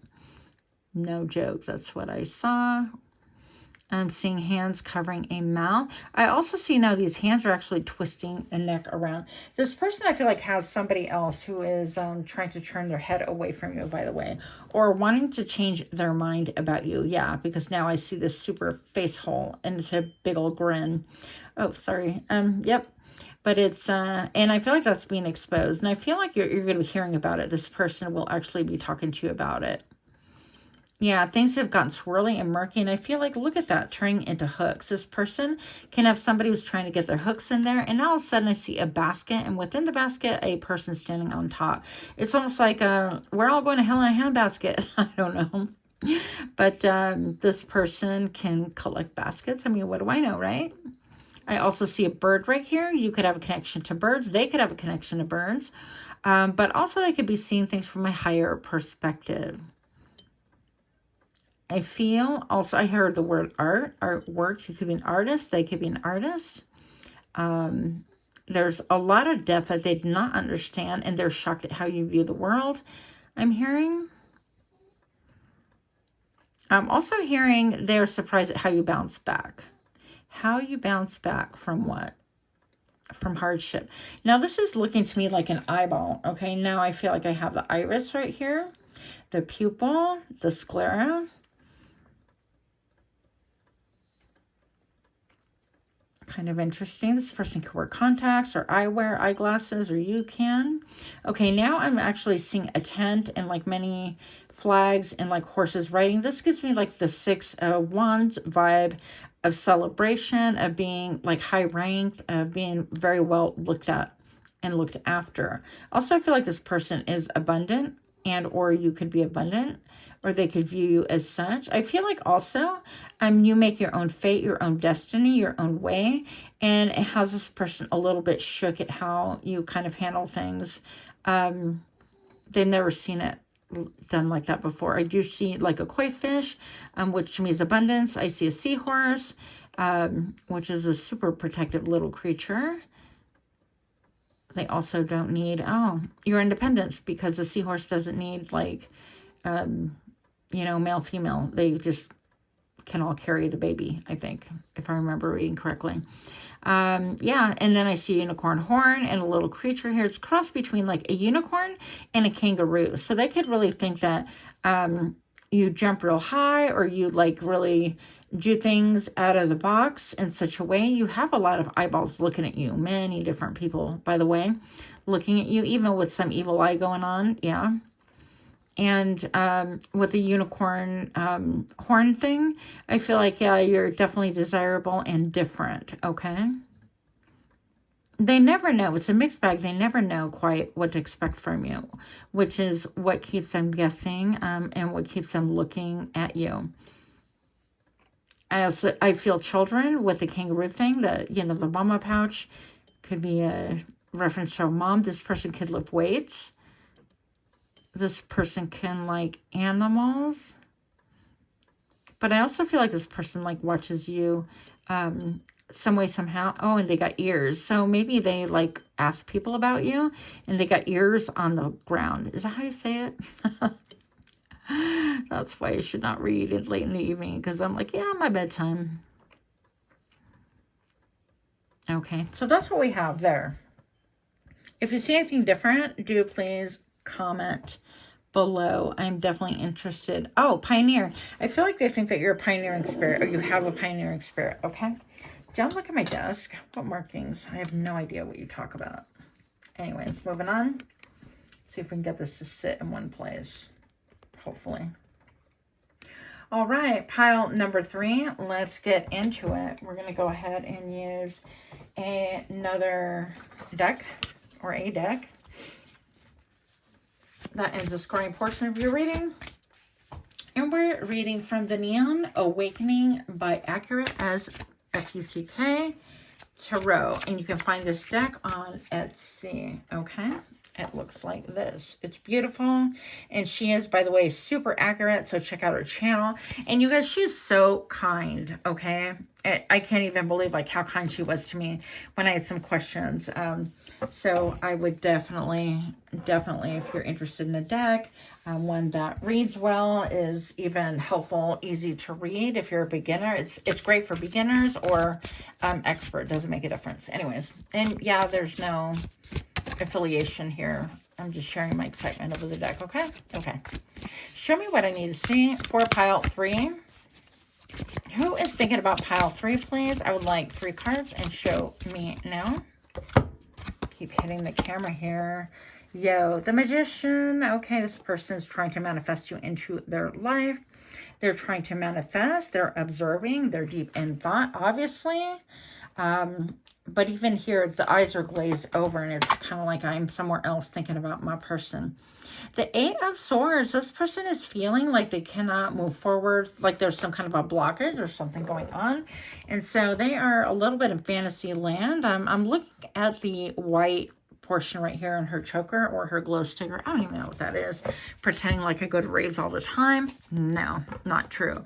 No joke. That's what I saw. I'm seeing hands covering a mouth. I also see now these hands are actually twisting a neck around. This person I feel like has somebody else who is trying to turn their head away from you, by the way, or wanting to change their mind about you. Yeah, because now I see this super face hole and it's a big old grin. Oh, sorry. Yep. But it's, and I feel like that's being exposed. And I feel like you're going to be hearing about it. This person will actually be talking to you about it. Yeah, things have gotten swirly and murky, and I feel like, look at that, turning into hooks. This person can have somebody who's trying to get their hooks in there, and all of a sudden I see a basket, and within the basket, a person standing on top. It's almost like, we're all going to hell in a handbasket. I don't know. But this person can collect baskets. I mean, what do I know, right? I also see a bird right here. You could have a connection to birds. They could have a connection to birds. But also they could be seeing things from a higher perspective. I feel also, I heard the word artwork. You could be an artist. They could be an artist. There's a lot of depth that they do not understand, and they're shocked at how you view the world. I'm hearing. I'm also hearing they're surprised at how you bounce back. How you bounce back from what? From hardship. Now, this is looking to me like an eyeball. Okay, now I feel like I have the iris right here, the pupil, the sclera. Kind of interesting. This person could wear contacts or eyewear, eyeglasses, or you can. Okay, now I'm actually seeing a tent and like many flags and like horses riding. This gives me like the 6 of Wands vibe of celebration, of being like high ranked, of being very well looked at and looked after. Also, I feel like this person is abundant, and or you could be abundant, or they could view you as such. I feel like also you make your own fate, your own destiny, your own way. And it has this person a little bit shook at how you kind of handle things. They've never seen it done like that before. I do see like a koi fish, which to me is abundance. I see a seahorse, which is a super protective little creature. They also don't need, your independence, because the seahorse doesn't need like, male, female. They just can all carry the baby, I think, if I remember reading correctly. Yeah, and then I see a unicorn horn and a little creature here. It's a cross between like a unicorn and a kangaroo. So they could really think that you jump real high, or you like really do things out of the box in such a way. You have a lot of eyeballs looking at you. Many different people, by the way, looking at you, even with some evil eye going on. Yeah. And with the unicorn horn thing, I feel like, yeah, you're definitely desirable and different, okay? They never know. It's a mixed bag. They never know quite what to expect from you, which is what keeps them guessing and what keeps them looking at you. I feel children with the kangaroo thing, the mama pouch could be a reference to a mom. This person could lift weights. This person can like animals. But I also feel like this person like watches you some way, somehow. Oh, and they got ears. So maybe they like ask people about you and they got ears on the ground. Is that how you say it? That's why I should not read it late in the evening, because I'm like, yeah, my bedtime. Okay, so that's what we have there. If you see anything different, do please comment below. I'm definitely interested. Oh, pioneer. I feel like they think that you're a pioneering spirit, or you have a pioneering spirit. Okay. Don't look at my desk. What markings? I have no idea what you talk about. Anyways, moving on. See if we can get this to sit in one place. Hopefully. All right, pile number 3. Let's get into it. We're going to go ahead and use another deck, or a deck. That ends the scoring portion of your reading. And we're reading from the Neon Awakening by Accurate as FUCK Tarot. And you can find this deck on Etsy. Okay. It looks like this. It's beautiful. And she is, by the way, super accurate. So check out her channel. And you guys, she's so kind. Okay. I can't even believe like how kind she was to me when I had some questions. So I would definitely, if you're interested in a deck, one that reads well, is even helpful, easy to read. If you're a beginner, it's great for beginners or expert. Doesn't make a difference. Anyways, and yeah, there's no affiliation here. I'm just sharing my excitement over the deck. Okay. Show me what I need to see for pile 3. Who is thinking about pile 3, please? I would like 3 cards, and show me now. Keep hitting the camera here. Yo, the Magician. Okay, this person is trying to manifest you into their life. They're trying to manifest. They're observing. They're deep in thought, obviously. But even here, the eyes are glazed over, and it's kind of like I'm somewhere else thinking about my person. The 8 of Swords, this person is feeling like they cannot move forward, like there's some kind of a blockage or something going on. And so they are a little bit in fantasy land. I'm looking at the white portion right here in her choker or her glow sticker. I don't even know what that is. Pretending like I go to raves all the time. No, not true.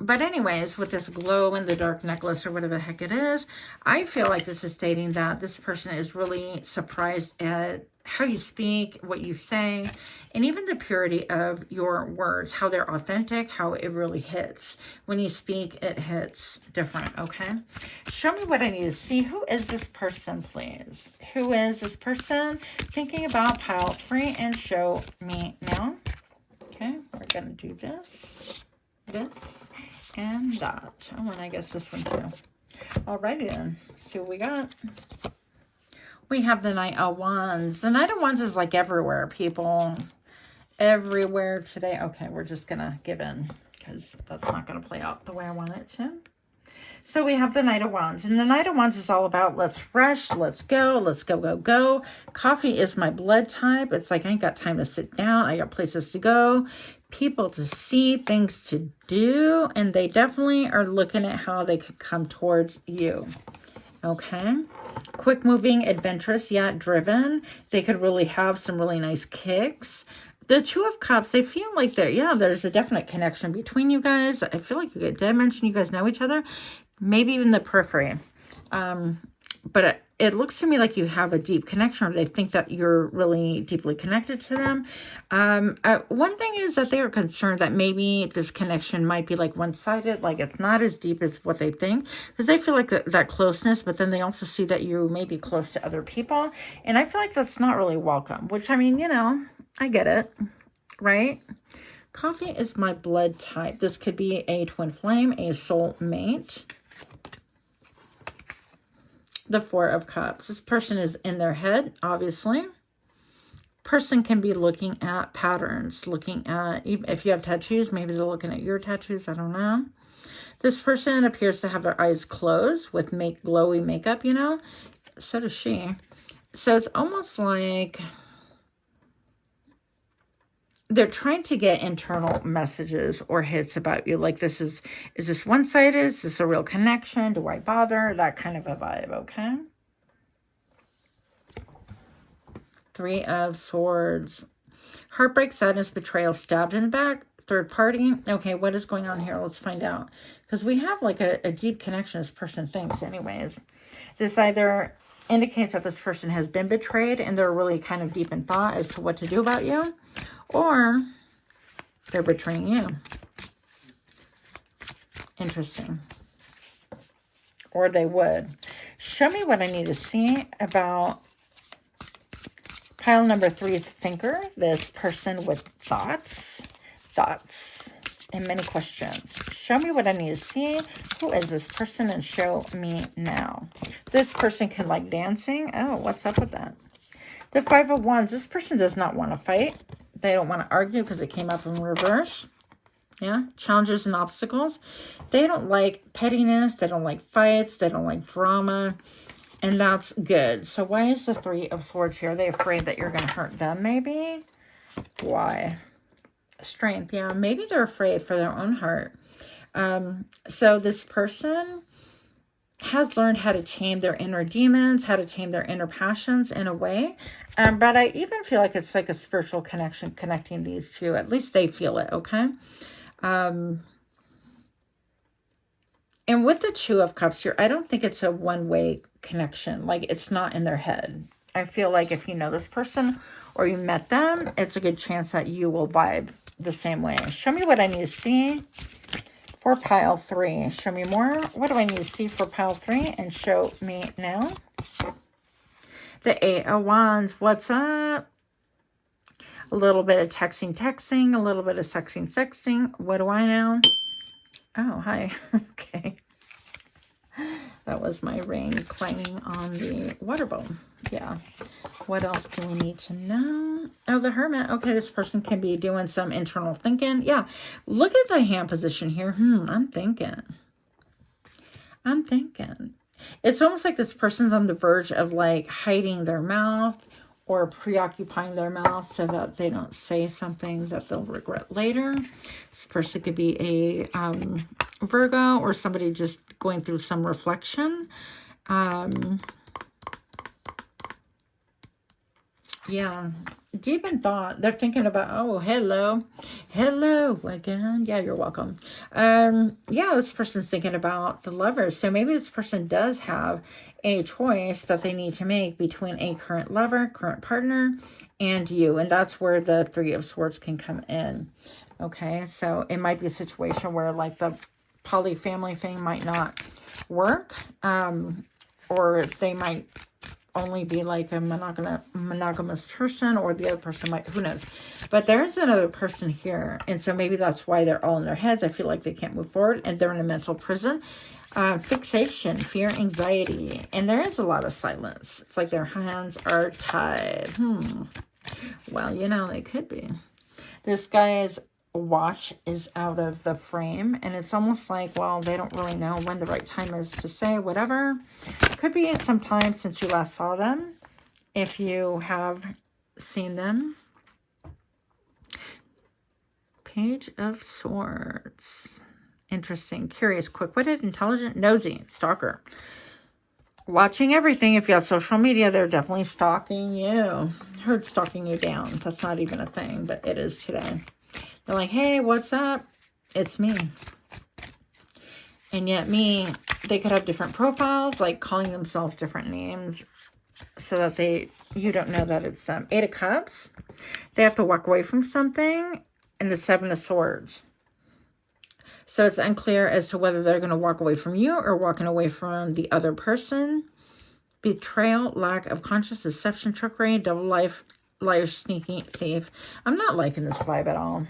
But anyways, with this glow in the dark necklace or whatever the heck it is, I feel like this is stating that this person is really surprised at how you speak, what you say, and even the purity of your words, how they're authentic, how it really hits. When you speak, it hits different, okay? Show me what I need to see. Who is this person, please? Who is this person? Thinking about pile 3 and show me now. Okay, we're going to do this, and that. Oh, and I guess this one too. Alrighty then, let's see what we got. We have the Knight of Wands. The Knight of Wands is like everywhere, people. Everywhere today. Okay, we're just going to give in because that's not going to play out the way I want it to. So we have the Knight of Wands. And the Knight of Wands is all about let's rush, let's go, go, go. Coffee is my blood type. It's like I ain't got time to sit down. I got places to go, people to see, things to do. And they definitely are looking at how they could come towards you. Okay. Quick moving, adventurous, yet driven. They could really have some really nice kicks. The Two of Cups, they feel like there's a definite connection between you guys. I feel like did I mention you guys know each other? Maybe even the periphery. But it looks to me like you have a deep connection, or they think that you're really deeply connected to them. One thing is that they are concerned that maybe this connection might be like one-sided, like it's not as deep as what they think, because they feel like that closeness, but then they also see that you may be close to other people. And I feel like that's not really welcome, which, I mean, I get it, right? Coffee is my blood type. This could be a twin flame, a soul mate. The Four of Cups. This person is in their head, obviously. Person can be looking at patterns, looking at, even if you have tattoos, maybe they're looking at your tattoos, I don't know. This person appears to have their eyes closed with glowy makeup, So does she. So it's almost like they're trying to get internal messages or hits about you. Like is this one-sided? Is this a real connection? Do I bother? That kind of a vibe, okay? Three of Swords. Heartbreak, sadness, betrayal, stabbed in the back. Third party. Okay, what is going on here? Let's find out. Because we have like a deep connection, this person thinks anyways. This either indicates that this person has been betrayed and they're really kind of deep in thought as to what to do about you. Or they're betraying you. Interesting. Or they would. Show me what I need to see about pile number 3's thinker. This person with thoughts, and many questions. Show me what I need to see. Who is this person? And show me now. This person can like dancing. Oh, what's up with that? The Five of Wands. This person does not want to fight. They don't want to argue because it came up in reverse. Yeah, challenges and obstacles. They don't like pettiness. They don't like fights. They don't like drama. And that's good. So why is the Three of Swords here? Are they afraid that you're going to hurt them maybe? Why? Strength. Yeah, maybe they're afraid for their own heart. So this person has learned how to tame their inner demons, how to tame their inner passions in a way. But I even feel like it's like a spiritual connection connecting these two. At least they feel it, okay? And with the Two of Cups here, I don't think it's a one-way connection. Like, it's not in their head. I feel like if you know this person or you met them, it's a good chance that you will vibe the same way. Show me what I need to see for pile 3. Show me more. What do I need to see for pile 3? And show me now. The Eight of Wands. What's up? A little bit of texting, a little bit of sexting. What do I know? Oh, hi. Okay. That was my ring clanging on the water bowl. Yeah. What else do we need to know? Oh, the Hermit. Okay, this person can be doing some internal thinking. Yeah. Look at the hand position here. I'm thinking. It's almost like this person's on the verge of like hiding their mouth or preoccupying their mouth so that they don't say something that they'll regret later. This person could be a Virgo or somebody just going through some reflection. Yeah, deep in thought. They're thinking about, oh, hello. Hello again. Yeah, you're welcome. Yeah, this person's thinking about the lovers. So maybe this person does have a choice that they need to make between a current lover, current partner, and you. And that's where the Three of Swords can come in. Okay, so it might be a situation where like the poly family thing might not work. Or they might only be like a monogamous person, or the other person might, who knows. But there's another person here, and so maybe that's why they're all in their heads. I feel like they can't move forward, and they're in a mental prison. Fixation, fear, anxiety, and there is a lot of silence. It's like their hands are tied. Well, you know, they could be. This guy's watch is out of the frame, and it's almost like, well, they don't really know when the right time is to say whatever. Could be some time since you last saw them, if you have seen them. Page of Swords. Interesting, curious, quick-witted, intelligent, nosy, stalker. Watching everything. If you have social media, they're definitely stalking you. Heard stalking you down. That's not even a thing, but it is today. They're like, hey, what's up? It's me. And yet they could have different profiles, like calling themselves different names so that you don't know that it's them. 8 of Cups. They have to walk away from something. And the 7 of Swords. So it's unclear as to whether they're going to walk away from you or walking away from the other person. Betrayal, lack of conscious, deception, trickery, double life, liar, sneaky thief. I'm not liking this vibe at all.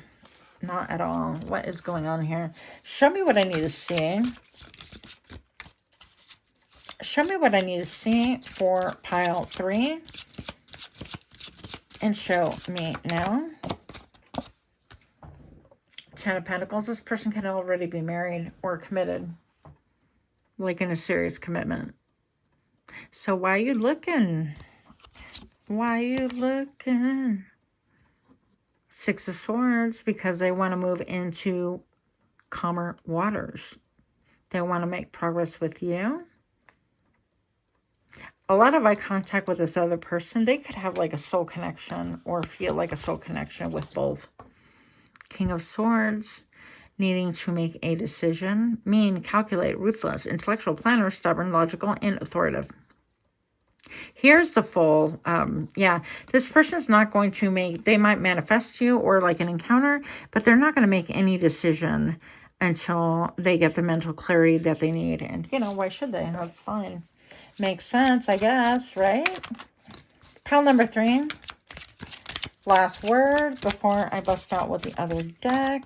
Not at all. What is going on here? Show me what I need to see. Show me what I need to see for pile 3. And show me now. 10 of Pentacles. This person can already be married or committed. Like in a serious commitment. So why are you looking? Why are you looking? 6 of Swords, because they want to move into calmer waters. They want to make progress with you. A lot of eye contact with this other person. They could have like a soul connection or feel like a soul connection with both. King of Swords, needing to make a decision. Mean, calculate, ruthless, intellectual, planner, stubborn, logical, and authoritative. Here's the full, yeah, this person's not going to make, they might manifest you or like an encounter, but they're not going to make any decision until they get the mental clarity that they need. And, you know, why should they? That's fine. Makes sense, I guess, right? Pile number 3. Last word before I bust out with the other deck.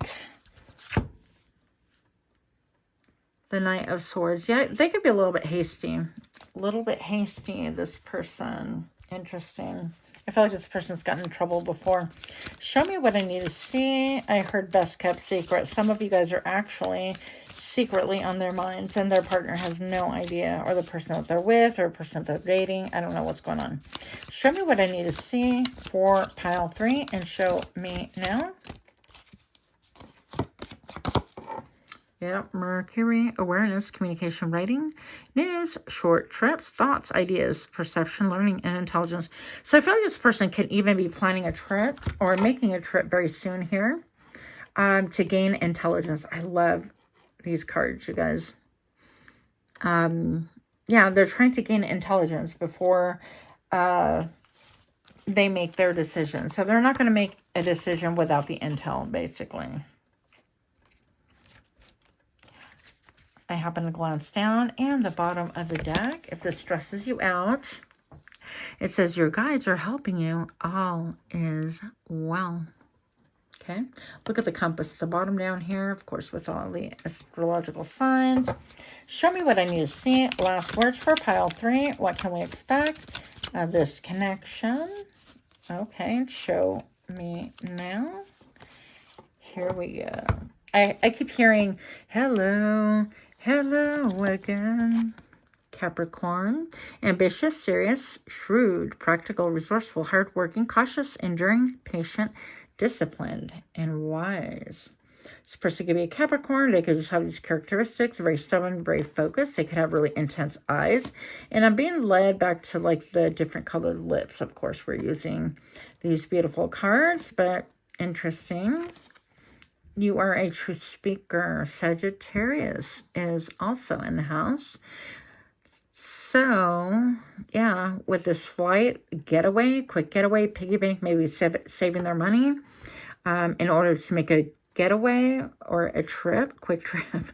The Knight of Swords. Yeah, they could be a little bit hasty. A little bit hasty, this person. Interesting. I feel like this person's gotten in trouble before. Show me what I need to see. I heard best kept secret. Some of you guys are actually secretly on their minds and their partner has no idea, or the person that they're with, or the person that they're dating. I don't know what's going on. Show me what I need to see for pile 3 and show me now. Yeah, Mercury, awareness, communication, writing, news, short trips, thoughts, ideas, perception, learning, and intelligence. So I feel like this person could even be planning a trip or making a trip very soon here to gain intelligence. I love these cards, you guys. Yeah, they're trying to gain intelligence before they make their decision. So they're not going to make a decision without the intel, basically. I happen to glance down and the bottom of the deck. If this stresses you out, it says your guides are helping you. All is well. Okay. Look at the compass at the bottom down here, of course, with all the astrological signs. Show me what I need to see. Last words for pile 3. What can we expect of this connection? Okay. Show me now. Here we go. I keep hearing, hello. Hello again. Capricorn. Ambitious, serious, shrewd, practical, resourceful, hardworking, cautious, enduring, patient, disciplined, and wise. This person could be a Capricorn. They could just have these characteristics, very stubborn, very focused. They could have really intense eyes. And I'm being led back to like the different colored lips. Of course, we're using these beautiful cards, but interesting. You are a truth speaker. Sagittarius is also in the house. So, yeah, with this flight, getaway, quick getaway, piggy bank, maybe saving their money in order to make a getaway or a trip, quick trip.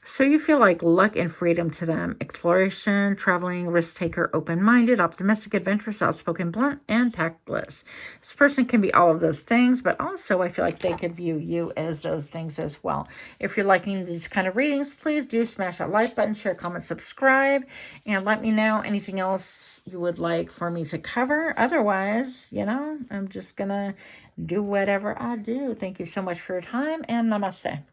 So you feel like luck and freedom to them. Exploration, traveling, risk taker, open-minded, optimistic, adventurous, outspoken, blunt, and tactless. This person can be all of those things, but also I feel like they could view you as those things as well. If you're liking these kind of readings, please do smash that like button, share, comment, subscribe, and let me know anything else you would like for me to cover. Otherwise, you know, I'm just going to do whatever I do. Thank you so much for your time, and namaste.